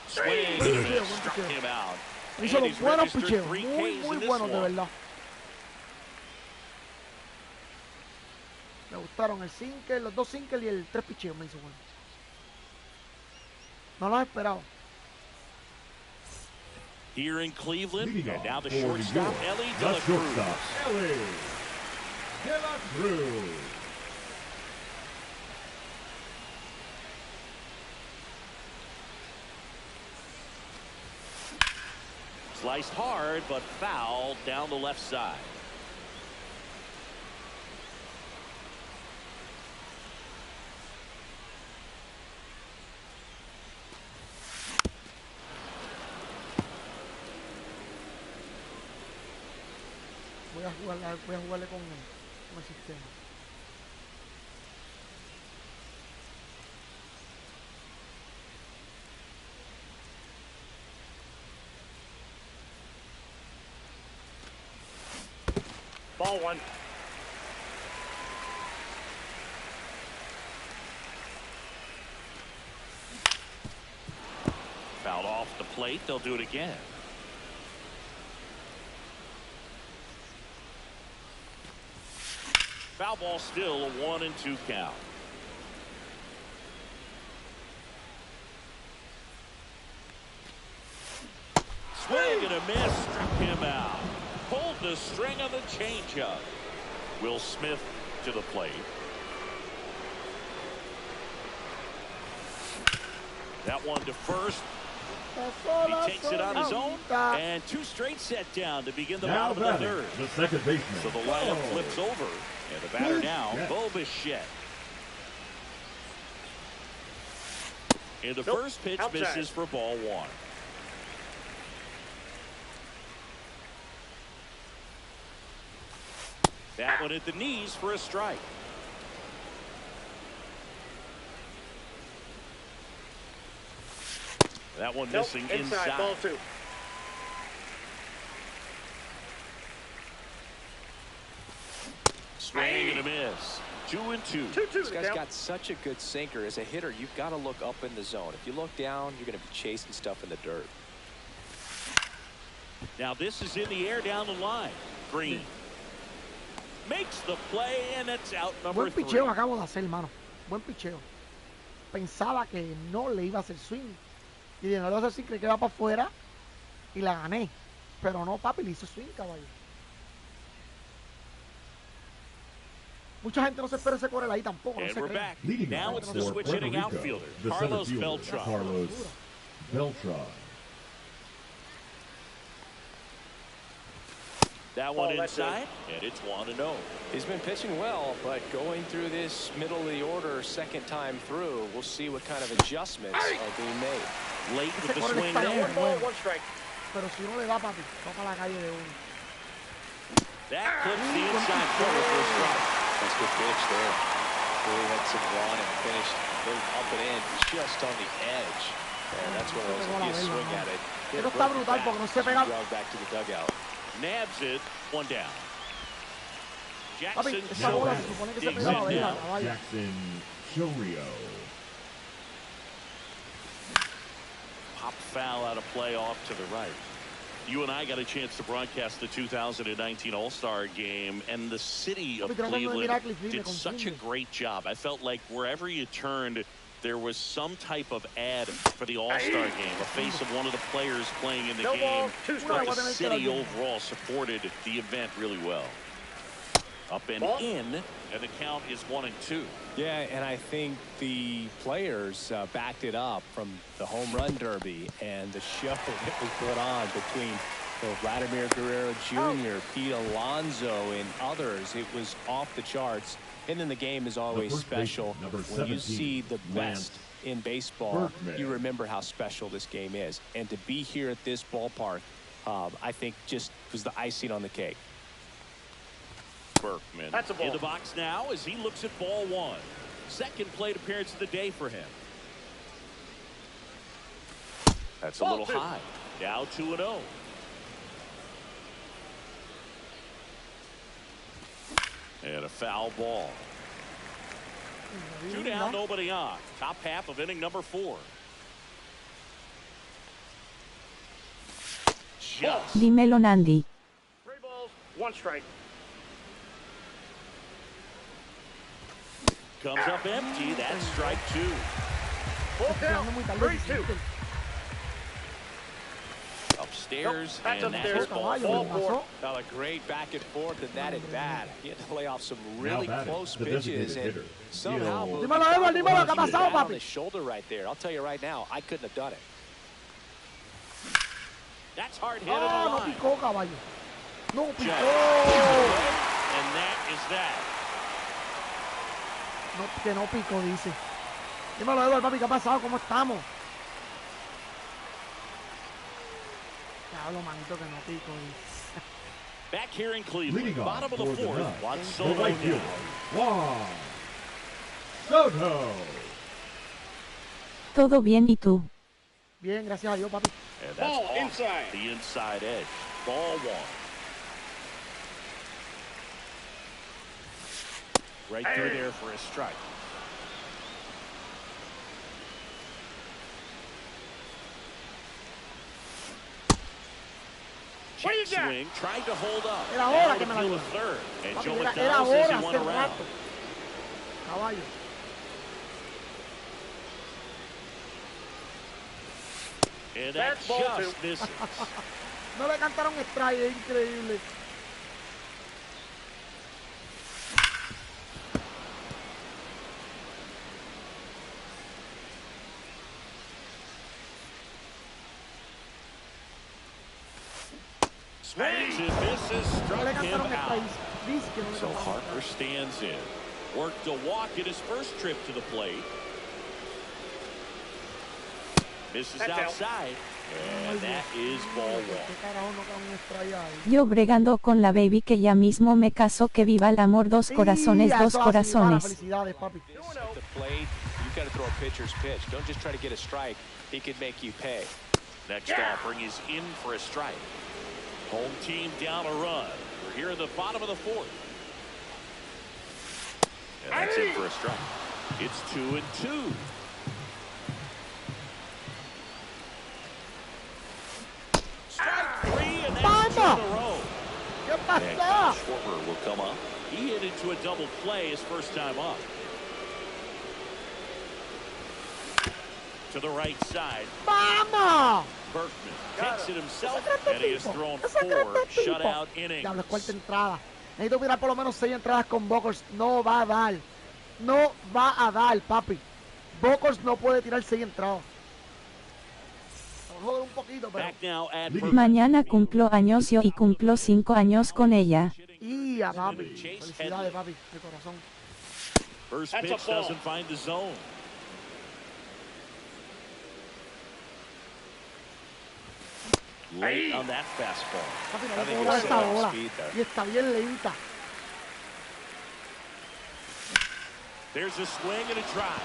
Swing and a miss. Struck him out. Hizo los buenos picheos. Muy buenos, de verdad. Me gustaron el single, los dos singles y el 3 picheos me hizo bueno. No los esperaba. Here in Cleveland, and now the shortstop, Ellie De La Cruz. Ellie De La Cruz. Sliced hard, but fouled down the left side. Voy a jugarle con el sistema. Ball one. Fouled off the plate. They'll do it again. Foul ball still, a 1-2 count. Swing and a miss. Struck him out. Pulled the string of the changeup. Will Smith to the plate. That one to first. He takes it on his own, and 2 straight set down to begin the bottom of the third. The second baseman. So the lineup flips over, and the batter now, Bo Bichette. And the first pitch misses for ball one. That one at the knees for a strike. That one missing inside. Ball two. Swing and a miss. 2-2. This guy's got such a good sinker. As a hitter, you've got to look up in the zone. If you look down, you're going to be chasing stuff in the dirt. Now this is in the air down the line. Green makes the play, and it's out number 3. Buen picheo acabo de hacer, hermano. Buen picheo. Pensaba que no le iba a hacer swing. Y de no le hacer swing, creí que iba para afuera. Y la gané. Pero no, papi, le hizo swing, caballo. Mucha gente no se espera ese correr ahí tampoco. And no we're back. Now it's the switch hitting outfielder, Carlos Beltran. That one inside, and it's 1-0. He's been pitching well, but going through this middle of the order second time through, we'll see what kind of adjustments are being made. Late with the swing there. One ball, one strike. Pero si no le da, papi, va para la calle de uno. That clips the inside corner for a strike. That's a good pitch there. Really had some run and finished up and in just on the edge. And that's when if you swing at it. Esto está brutal porque no se pega. Back to the dugout. Nabs it. One down. Papi, Jackson esa bola se Chilrio supone que se digs pegaba, it ¿verdad? down. Caballo. Jackson Chilrio. Pop foul out of play off to the right. You and I got a chance to broadcast the 2019 All-Star Game, and the city of Cleveland did such a great job. I felt like wherever you turned, there was some type of ad for the All-Star Game, a face of one of the players playing in the game. But the city overall supported the event really well. Up and in, and the count is 1-2. Yeah, and I think the players backed it up from the home run derby and the show that was put on between Vladimir Guerrero Jr., Pete Alonso, and others. It was off the charts. And then the game is always special. When you see the best in baseball, you remember how special this game is. And to be here at this ballpark, I think just was the icing on the cake. Berkman in the box now as he looks at ball one. Second plate appearance of the day for him. That's a little high. Now 2-0. And a foul ball. 2 down, nobody on. Top half of inning number 4. Just. Dímelo, Nandi. 3 balls, 1 strike. Comes up empty. That's strike 2. Ball down, 3-2. Upstairs, That's and upstairs. that's ball 4. A great back and forth, and that at bat. He had to lay off some really close pitches, and somehow moved on his shoulder right there. I'll tell you right now, I couldn't have done it. That's hard hit on the line. No picó, caballo. No picó. And that is that. No, que no pico, dice. Dímelo, Eduardo, papi, ¿qué ha pasado? ¿Cómo estamos? Diablo, manito, que no pico, dice. Back here in Cleveland, bottom of the 4th. Juan The Soto. right fielder, Juan Soto. Todo bien, ¿y tú? Bien, gracias a Dios, papi. And that's off the inside edge. Ball 1. Right through there for a strike. Check swing, tried to hold up. Era hora que me la Now dio. to third. And Papi, Joe era McDonald says he hora, went hace around. rato. Caballo. And that just misses. No le cantaron strike, es increíble. Swings and misses, No struck le him cantaron out. strike. Dice que no le So cantaron Harper stands in. Worked a walk in his first trip to the plate. Misses outside. And that is ball 1. ¿Qué carajo no cae un strike ahí? Yo bregando con la baby que ya mismo me casó, que viva el amor, 2 corazones, 2 eso así, corazones. felicidades, papi. At the plate, you've got to throw a pitcher's pitch. Don't just try to get a strike. He could make you pay. Next offering is in for a strike. Home team down a run. We're here in the bottom of the 4th. And that's in for a strike. It's 2-2. Strike 3, and that's 2 in a row. ¿Qué And pasó? Kyle Schwarber will come up. He hit into a double play his first time up. To the right side. ¡Vamos! Berkman takes it himself, and he has thrown 4 shutout innings. Diablo, es cuarta entrada. Necesito mirar por lo menos 6 entradas con Bokers. No va a dar. No va a dar, papi. Bokers no puede tirar 6 entradas. Vamos a joder un poquito, pero... Back now at Berkman. Mañana cumplo años yo y cumplo 5 años con ella. Y a papi. Felicidades, papi. De corazón. First pitch doesn't find the zone. Late on that fastball. Papi, no I le think puedo dar it's esta enough bola. speed there. Y está bien lenta. There's a swing and a drive.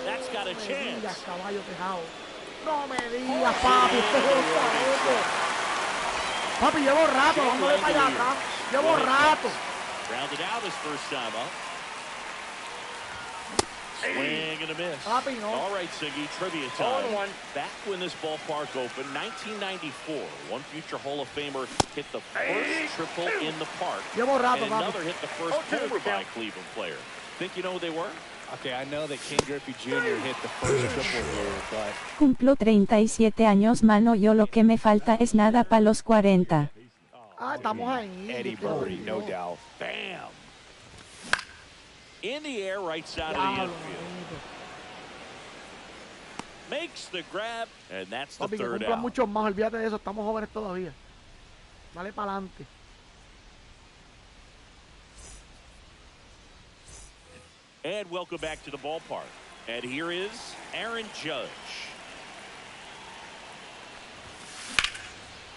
That's got a No me chance. digas, caballo tejado. No me digas, papi. Este juego está loco. Papi, llevo rato, dándole para allá atrás. Llevo rato. Rounded out his first time up. Swing and a miss. Papi, no. All right, Siggy, trivia time. Back when this ballpark opened, 1994, one future Hall of Famer hit the first triple in the park. Llevo rato, and another hit the first homer by a Cleveland player. Think you know who they were? Okay, I know that Ken Griffey Jr. hit the first triple here, but... Cumplo 37 años, mano, yo lo que me falta es nada para los 40. Ah, estamos ahí. Eddie Murray, no doubt. Bam! In the air, right side of the infield. Makes the grab, and that's the Papi, que third cumplan out. muchos más, olvídate de eso, estamos jóvenes todavía. Dale para adelante. And welcome back to the ballpark. And here is Aaron Judge.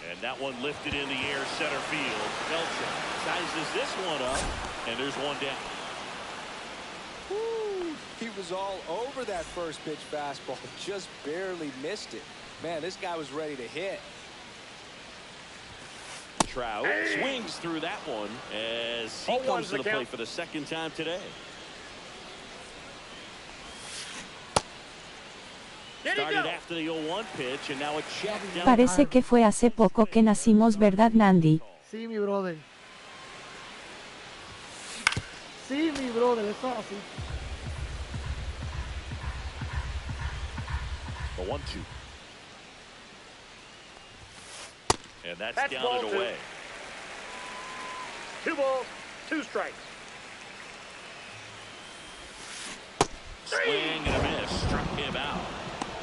And that one lifted in the air, center field. Belcher sizes this one up, and there's one down. Woo, he was all over that first pitch fastball, just barely missed it. Man, this guy was ready to hit. Trout swings through that one as he comes to the plate for the second time today. Started after the 0-1 pitch, and now a check down. Parece que fue hace poco que nacimos, ¿verdad, Nandi? Sí, mi brother. Sí, mi brother, eso es así. The 1-2. And that's down and away. 2 balls, 2 strikes. Swing and a miss. Struck him out.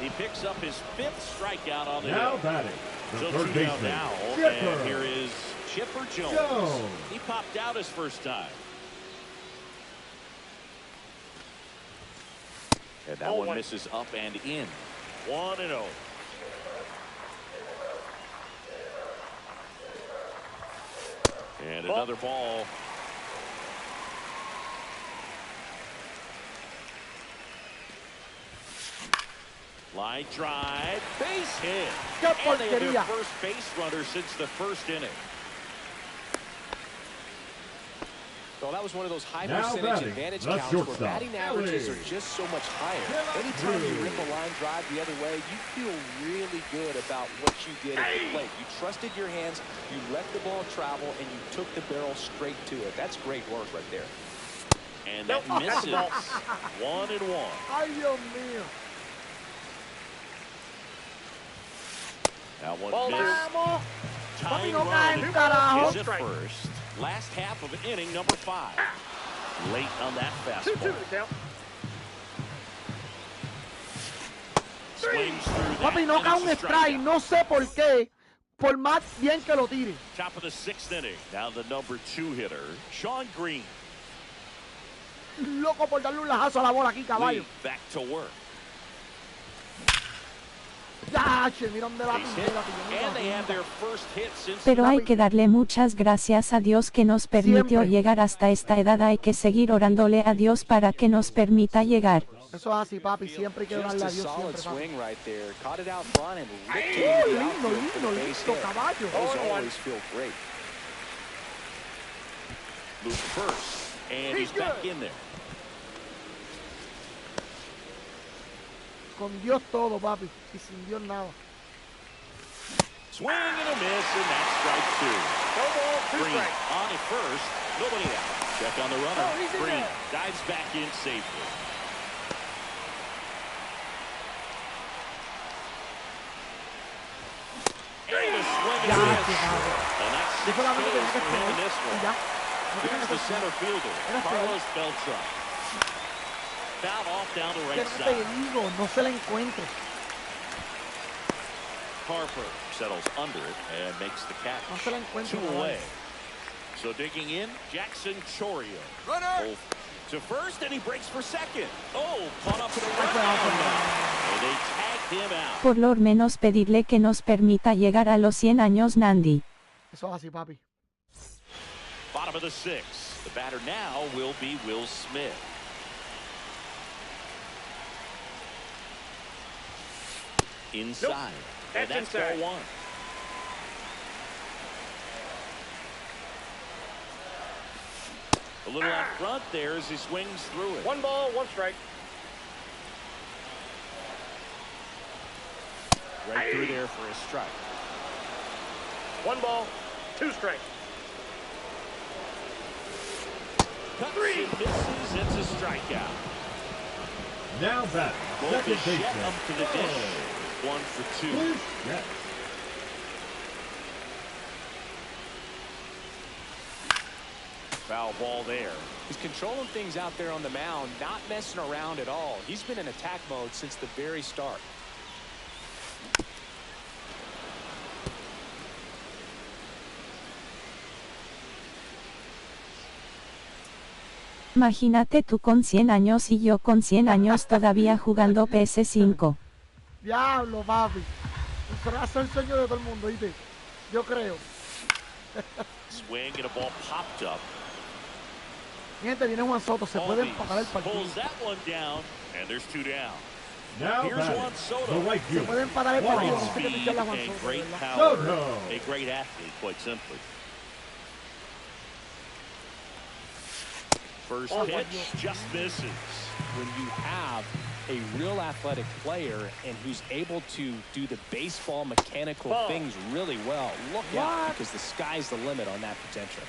He picks up his 5th strikeout on the Now day. batting, the So third 2 down baseman, now. Chipper. And here is Chipper Jones. He popped out his first time. And that one misses up and in. 1-0. And another ball. Line drive, base hit. ¡Qué And they have their porquería! first base runner since the first inning. So that was one of those high Now percentage batting, advantage the counts where shortstop, batting averages Ellie. are just so much higher. Anytime you rip a line drive the other way, you feel really good about what you did at the plate. You trusted your hands, you let the ball travel, and you took the barrel straight to it. That's great work right there. And that misses. 1-1. Ay, Dios mío. That one Ball missed. Vamos. Tying no run caen, carajo. is at first. Last half of inning number 5. Late on that 2-2 fastball. to count. Swings through that. Papi, no and cae it's un a strike, strikeout. no sé por qué. Por más bien que lo tire. Top of the 6th inning. Now the number 2 hitter, Sean Green. Loco por darle un lajazo a la bola aquí, caballo. Lee back to work. Ya, che, mira dónde la Base pinté, hit. la pinté. And they have their first hit since Pero hay que darle muchas gracias a Dios que nos permitió Siempre. llegar hasta esta edad. Hay que seguir orándole a Dios para que nos permita llegar. Eso es así, papi. Siempre hay que Just darle a a Dios, solid siempre, papi. swing right there. Caught it out front and ripped it Oh, into the lindo, outfield for lindo, the base lindo, hit. caballo. Those always feel great. Luke first. And he's back in there. Con Dios todo, papi. Y sin Dios nada. Swing and a miss, and that's strike 2. No ball, 2 Green strikes. on at first. Nobody out. Check on the runner. Oh, he's in Green there. dives back in safely. And a swing and Ya, a miss. che, cabrón. And that's Yo 6 solamente tenía Ks que for him in esperar. this Y one. ya. No tenía Here's que the center fielder, Era Carlos Beltran. Foul off down the Que right no te side. digo, no se le encuentre. Harper settles under it and makes the catch. No se la encuentro, 2 caballo. away. So digging in, Jackson Chorio. Runner! To first, and he breaks for second. Oh, caught up in the Ahí fue out, run. fue And they tagged him out. Por lo menos pedirle que nos permita llegar a los 100 años, Nandi. Eso es así, papi. Bottom of the 6th. The batter now will be Will Smith. Inside. And That's that's ball inside. 1. A little out front there as he swings through it. 1 ball, 1 strike. Right through there for a strike. 1 ball, 2 strikes. Cuts and misses. It's a strikeout. Now back. Both Second is Jet baseman. up to the dish. 1 for 2. Yes. Foul ball there. He's controlling things out there on the mound, not messing around at all. He's been in attack mode since the very start. Imagínate tú con 100 años y yo con 100 años todavía jugando PS5. Diablo, papi. Eso es el sueño de todo el mundo, ¿viste? Yo creo. Swing and a ball popped up. Gente, viene Juan Soto. Se puede empatar el partido. Pulls that one down, and there's 2 down. Now Here's back. Juan Soto. The right Se field. puede empatar el partido. Wow. No sé qué picharle a Juan And Soto, great ¿verdad? power. Soto. A great athlete, quite simply. First pitch just misses. When you have a real athletic player and who's able to do the baseball mechanical things really well, look out, because the sky's the limit on that potential.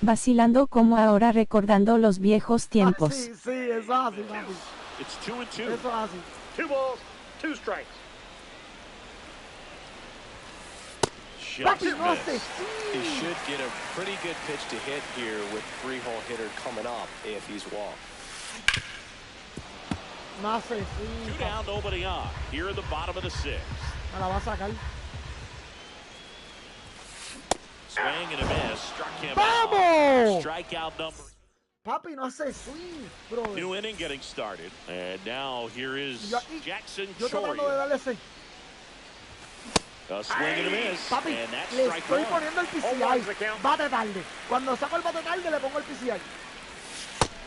Vacilando como ahora recordando los viejos tiempos. Sí, sí, eso es así, papi. It's 2 and 2. Eso es así. 2 balls, 2 strikes. Just Papi, no missed. sé. He should get a pretty good pitch to hit here with 3-hole hitter coming up if he's walked. No sé, 2 sí. down, nobody on. Here in the bottom of the 6th. Me la va a sacar. Swing and a miss. Struck him ¡Vamos! out. Strikeout number. Papi, no hace swing, bro. New inning getting started. And now here is Jackson Yo tratando de Choria. darle ese. A swing and a miss. Papi, And that's le strike estoy 1. poniendo el PCI. Bate tarde. Cuando saco el bate tarde, le pongo el PCI.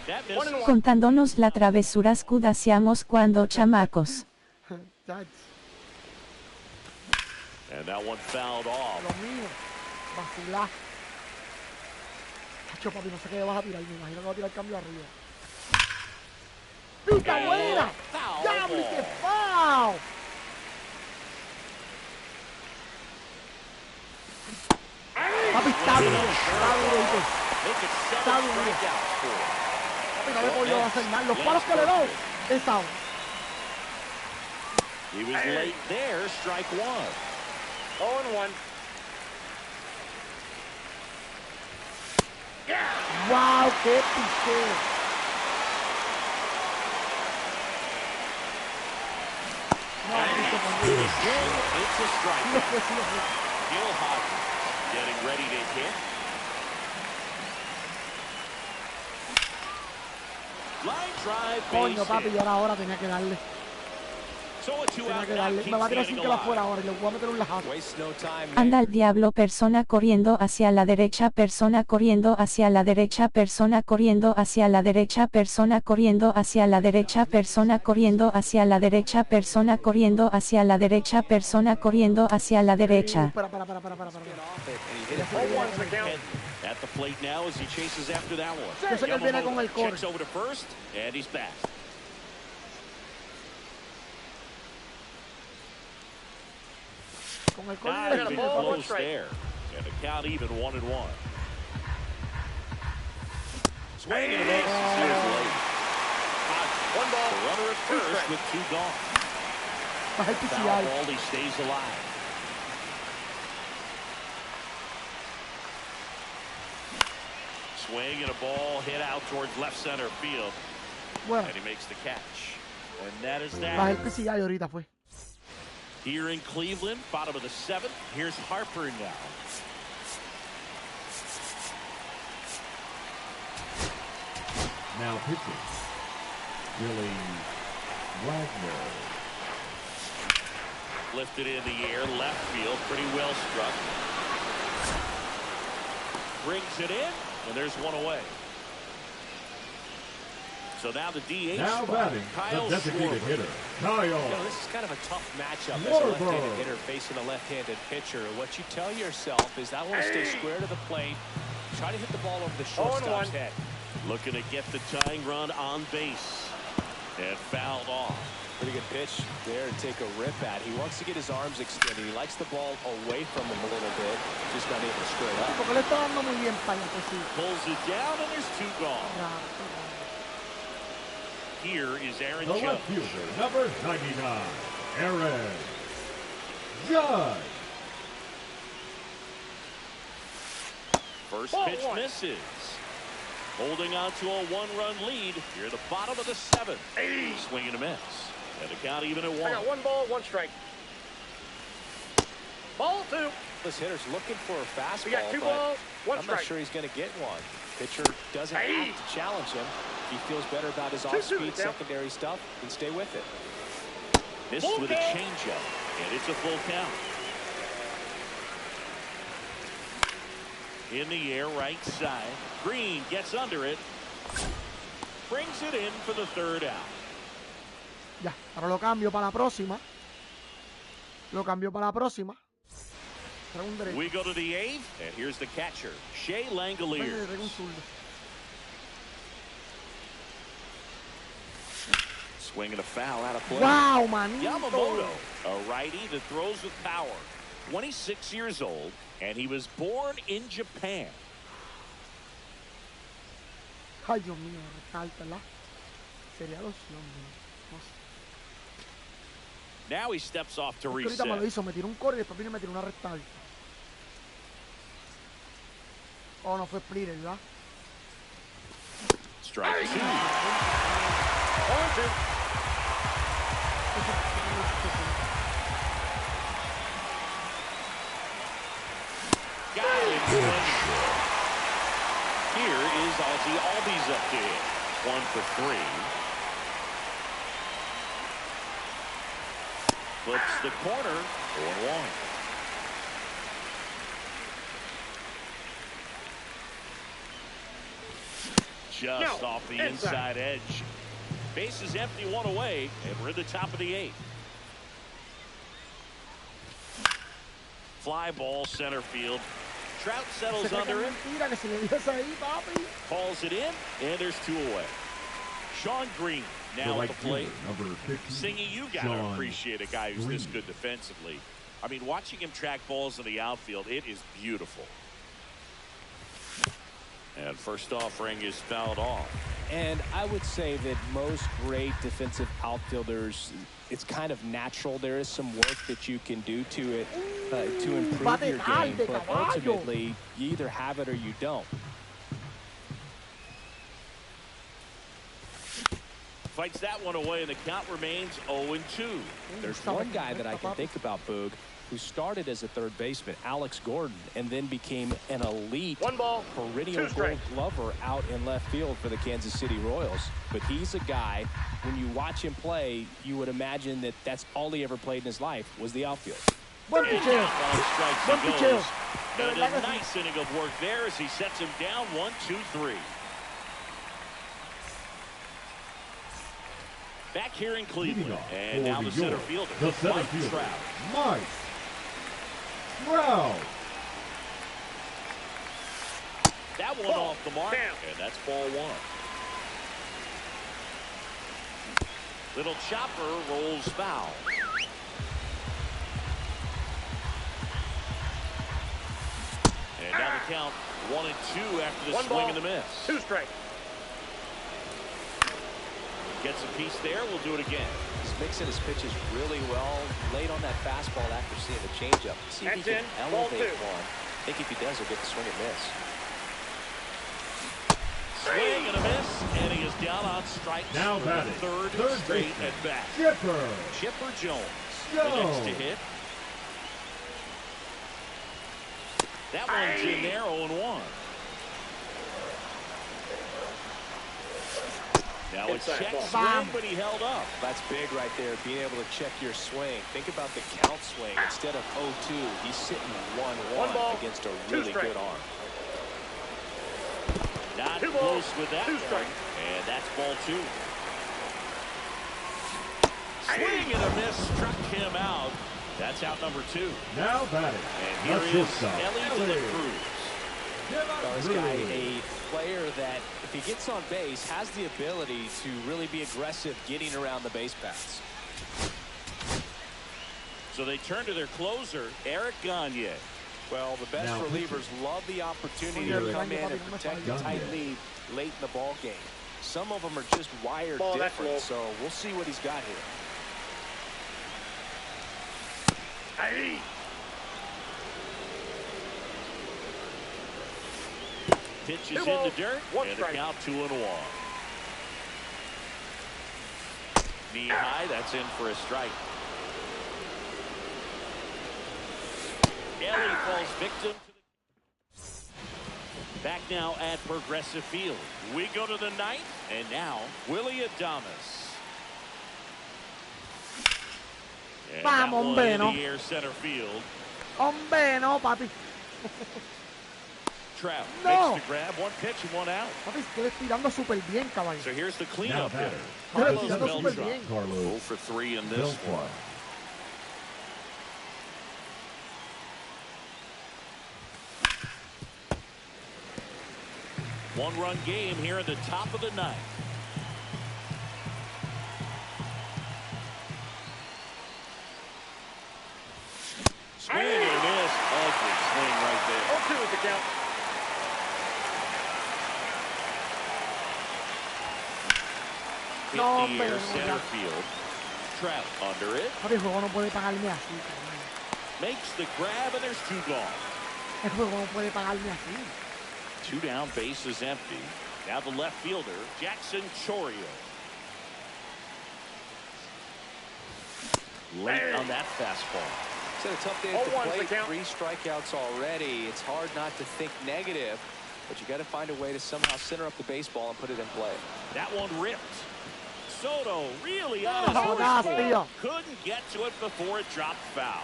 That misses. Contándonos la travesuras que hacíamos cuando chamacos. Chach, And that one fouled off. lo mío. Vacilar. Chacho, papi, no sé qué vas a tirar. Me imagino que va a tirar el cambio arriba. ¡Pica buena! Foul ¡Diablo, ball. qué foul! Papi, está duro. Está duro, ¿viste? Make it 7 Está duro. strikeouts for him. Papi, no le he podido hacer nada. Los palos que le doy, es out. He was late there. Strike 1. 0-1. ¡Wow! ¡Qué picheo! No, picho, conmigo. It's a Sí, strike. lo fue, sí, lo fue. Gil Hodges getting ready to hit. Line drive, Coño, base papi, hit. yo ahora tenía que darle. So a 2 Tenía out que now darle. keeps Me va a tirar the sin inning que la alive. fuera ahora y le voy a meter un lajazo. Waste no time. Anda al diablo, persona corriendo hacia la derecha, persona corriendo hacia la derecha, persona corriendo hacia la derecha, persona corriendo hacia la derecha, persona corriendo hacia la derecha, persona corriendo hacia la derecha, persona corriendo hacia la derecha. Para. And he hit it. 0-1's the count. At the plate now as he chases after that one. Yo sé que él viene con el core. Checks over to first, and he's back. Con el corner Not del even estilo, ball, papi. close there. And the count even 1-1. Swing and a miss. Here's late. 1 ball, The runner at 2 first strikes. with 2 gone. Baja el Foul PCI. ball, he stays alive. Swing and a ball hit out towards left center field. Bueno, And he makes the catch. And that is baja el that. PCI ahorita fue. Here in Cleveland, bottom of the 7th. Here's Harper now. Now pitching. Billy Wagner. Lifted in the air, left field, pretty well struck. Brings it in, and there's one away. So now the DH Now spot, batting, Kyle the designated Schwarber. hitter, Kyle. You know, this is kind of a tough matchup as a left-handed hitter facing a left-handed pitcher. What you tell yourself is, I want to stay square to the plate, try to hit the ball over the shortstop's head. Looking to get the tying run on base. And fouled off. Pretty good pitch there to take a rip at. He wants to get his arms extended. He likes the ball away from him a little bit. Just not able to square up. Porque le está dando muy bien para allá, pues sí. Pulls it down, and there's 2 gone. Here is Aaron The Judge. left fielder, number 99, Aaron Judge. First Ball pitch 1. misses. Holding on to a 1-run lead here at the bottom of the 7th. Swing and a miss. And the count even at 1. I got 1 ball, 1 strike. Ball 2. This hitter's looking for a fastball. We got 2 but balls, 1 I'm strike. not sure he's going to get one. Pitcher doesn't have to challenge him. He feels better about his 2-2 off-speed down. secondary stuff, and stay with it. Missed with a changeup, and it's a full count. In the air, right side. Green gets under it. Brings it in for the 3rd out. Ya, ahora lo cambio para la próxima. Lo cambio para la próxima. Traigo un derecho. We go to the 8th, and here's the catcher, Shea Venga, Langoliers. traigo un zurdo. Swinging a foul out of play. Wow, manito. Yamamoto, a righty that throws with power. 26 years old, and he was born in Japan. Ay, Dios mío, recalta, ¿verdad? Sería la opción, no sé. Now he steps off to Es que ahorita me lo reset. hizo, me tiró un core y después vino y me tiró una recta alta. Oh, no fue splitter, ¿verdad? Strike 2. 1-2. Got him. Here is Ozzie Albies up to hit. 1 for 3. Flips the corner. 4-1. Just No, off the inside. inside edge. Base is empty, 1 away, and we're at the top of the 8th. Fly ball center field. Trout settles Se cree que under es it, mentira que si le dices ahí, papi. calls it in, and there's 2 away. Sean Green The now right at the plate. fielder, number 50, Singing, you gotta Sean appreciate a guy who's this Green. good defensively. I mean, watching him track balls in the outfield, it is beautiful. And first offering is fouled off. And I would say that most great defensive outfielders, it's kind of natural. There is some work that you can do to it to improve your game, but ultimately, you either have it or you don't. Fights that one away, and the count remains 0-2. There's one guy that I can think about, Boog, who started as a third baseman, Alex Gordon, and then became an elite 1 ball, perennial 2 Gold strikes. Glover out in left field for the Kansas City Royals. But he's a guy, when you watch him play, you would imagine that that's all he ever played in his life was the outfield. Buen And picheo. down strikes Buen he picheo. goes. De And verdad a que sí. nice inning of work there as he sets him down 1-2-3. Back here in Cleveland, Leading off and for now New the center York, fielder, the center Mike fielder, Trout. Mike Trout. That one Ball off the mark, down. and that's ball 1. Little chopper rolls foul. And now the count 1-2 after the 1 swing ball, and the miss. 2 strikes. Gets a piece there. We'll do it again. He's mixing his pitches really well, late on that fastball after seeing the changeup. See if he That's can in. Ball elevate 2. one. I think if he does, he'll get the swing and miss. Swing and a miss, and he is down on strikes Now for batting, the third straight baseman, at bat. Chipper Chipper Jones, the next to hit. That one's in there, 0-1. Now a Inside check ball. swing, but he held up. That's big right there, being able to check your swing. Think about the count swing. Instead of 0-2, he's sitting 1 ball, 1-1 against a 2 really strikes. good arm. Not 2 close balls, with that 2 one, strikes. and that's ball 2. swing and a miss struck him out. That's out number 2. Now batting. And here is Ellie de la Cruz. This guy, a player that, if he gets on base, has the ability to really be aggressive getting around the base paths. So they turn to their closer, Eric Gagne. Well, the best relievers love the opportunity to come in and protect a tight lead late in the ball game. Some of them are just wired different, so we'll see what he's got here. Hey. Pitch is in the dirt, and a count 2-1. Knee high, that's in for a strike. Ellie falls victim to the... Back now at Progressive Field. We go to the 9th, and now Willie Adames. And that one in the air center field. Hombre, no, papi. Trout makes the grab, 1 pitch and 1 out. Papi, estoy tirando súper bien, caballo. So here's the cleanup hitter. Carlos Beltran. bien. 0 for 3 in this one. One-run game here at the top of the 9th. Swing and a miss. Ugly swing right there. 0-2 is the count. Hit the air center field. Trout under it. Papi, el juego no puede pagarme así. Makes the grab, and there's 2 gone. El juego no puede pagarme así. 2 down, base is empty. Now the left fielder, Jackson Chourio. Late on that fastball. It's been a tough day at the plate. 3 strikeouts already. It's hard not to think negative, but you got to find a way to somehow center up the baseball and put it in play. That one ripped. Soto really on his first. Couldn't get to it before it dropped foul.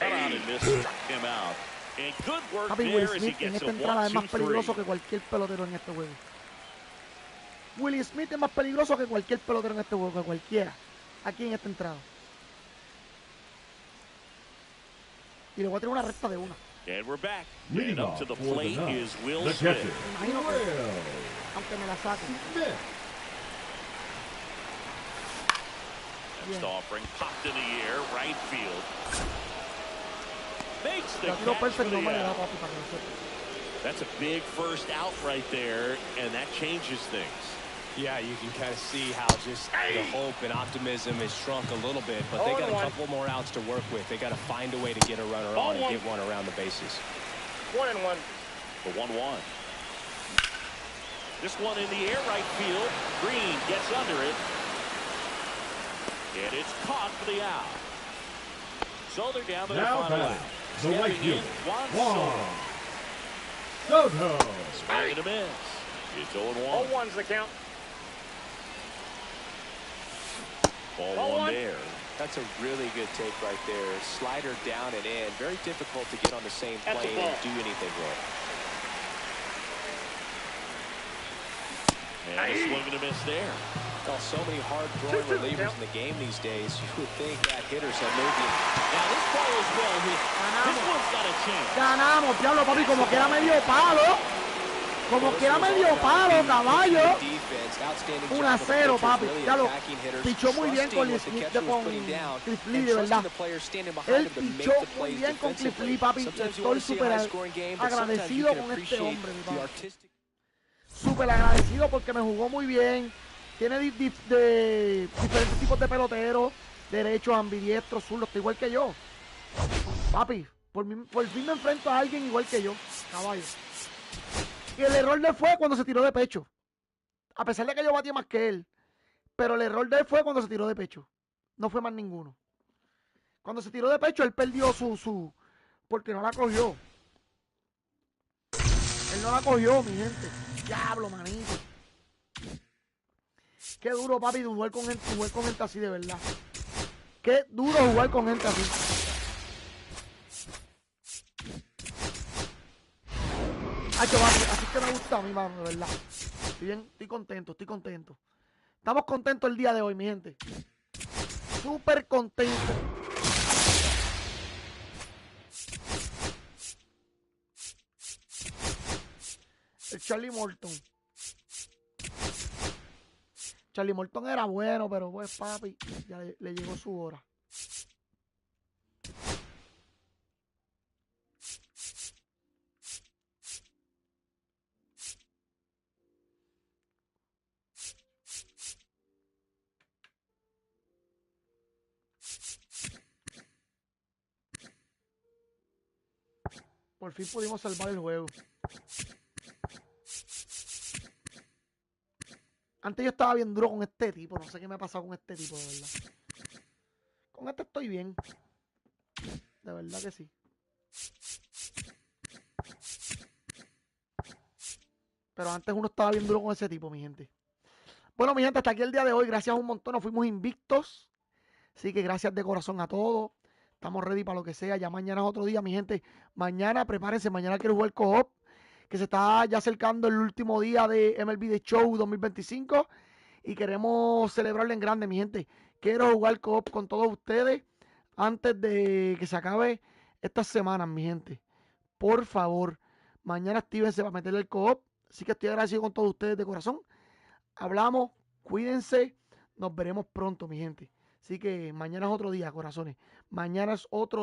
Cut out and missed, struck him out. And good work there as he gets a 1-2-3. Es más peligroso que cualquier pelotero en este juego. Willie Smith es más peligroso que cualquier pelotero en este juego, que cualquiera. Aquí en esta entrada. Y le voy a tirar una recta de una. And we're back. And up to the plate is Will Smith. Imagino que, aunque me la saquen. Next offering popped in the air, right field. Makes the Tiro catch perfecto, for no the me le da, out. papi, para que lo sepa. That's a big first out right there, and that changes things. Yeah, you can kind of see how just the hope and optimism has shrunk a little bit, but they got a couple more outs to work with. They got to find a way to get a runner on and get one around the bases. 1-1. The 1-1. This one in the air, right field. Green gets under it. And it's caught for the out. So they're down to the final out. The right field, Juan Soto. Swing and a miss. It's 0-1. 0-1's the count. Ball 1 there. That's a really good take right there. Slider down and in. Very difficult to get on the same plane and do anything wrong. And a swing and a miss there. Well, so many hard-throwing relievers in the game these days. You would think that hitters have maybe... Now this ball is well hit. This one's got a chance. Ganamos, diablo, papi, como que era medio palo. Como que era medio palo, caballo. 1-0, papi. Diablo, pichó muy bien con Cliff Lee, de verdad. Él pichó muy bien con Cliff Lee, papi. Estoy súper agradecido con este hombre, mi papi. Súper agradecido porque me jugó muy bien. Tiene diferentes tipos de peloteros, derechos, ambidiestros, zurdos, igual que yo. Papi, por fin me enfrento a alguien igual que yo, caballo. Y el error de él fue cuando se tiró de pecho. A pesar de que yo batí más que él. Pero el error de él fue cuando se tiró de pecho. No fue más ninguno. Cuando se tiró de pecho, él perdió su... Porque no la cogió. Él no la cogió, mi gente. Diablo, manito. Qué duro, papi, jugar con gente así, de verdad. Qué duro jugar con gente así. Hacho, papi, así que me gusta a mí, mano, de verdad. Estoy contento, estoy contento. Estamos contentos el día de hoy, mi gente. Súper contentos. El Charlie Morton. Charlie Morton era bueno, pero pues papi, ya le llegó su hora. Por fin pudimos salvar el juego. Antes yo estaba bien duro con este tipo. No sé qué me ha pasado con este tipo, de verdad. Con este estoy bien. De verdad que sí. Pero antes uno estaba bien duro con ese tipo, mi gente. Bueno, mi gente, hasta aquí el día de hoy. Gracias un montón. Nos fuimos invictos. Así que gracias de corazón a todos. Estamos ready para lo que sea. Ya mañana es otro día, mi gente. Mañana, prepárense. Mañana quiero jugar co-op, que se está ya acercando el último día de MLB The Show 2025. Y queremos celebrarlo en grande, mi gente. Quiero jugar co-op con todos ustedes antes de que se acabe estas semanas, mi gente. Por favor, mañana actívense para meterle el co-op. Así que estoy agradecido con todos ustedes de corazón. Hablamos, cuídense. Nos veremos pronto, mi gente. Así que mañana es otro día, corazones. Mañana es otro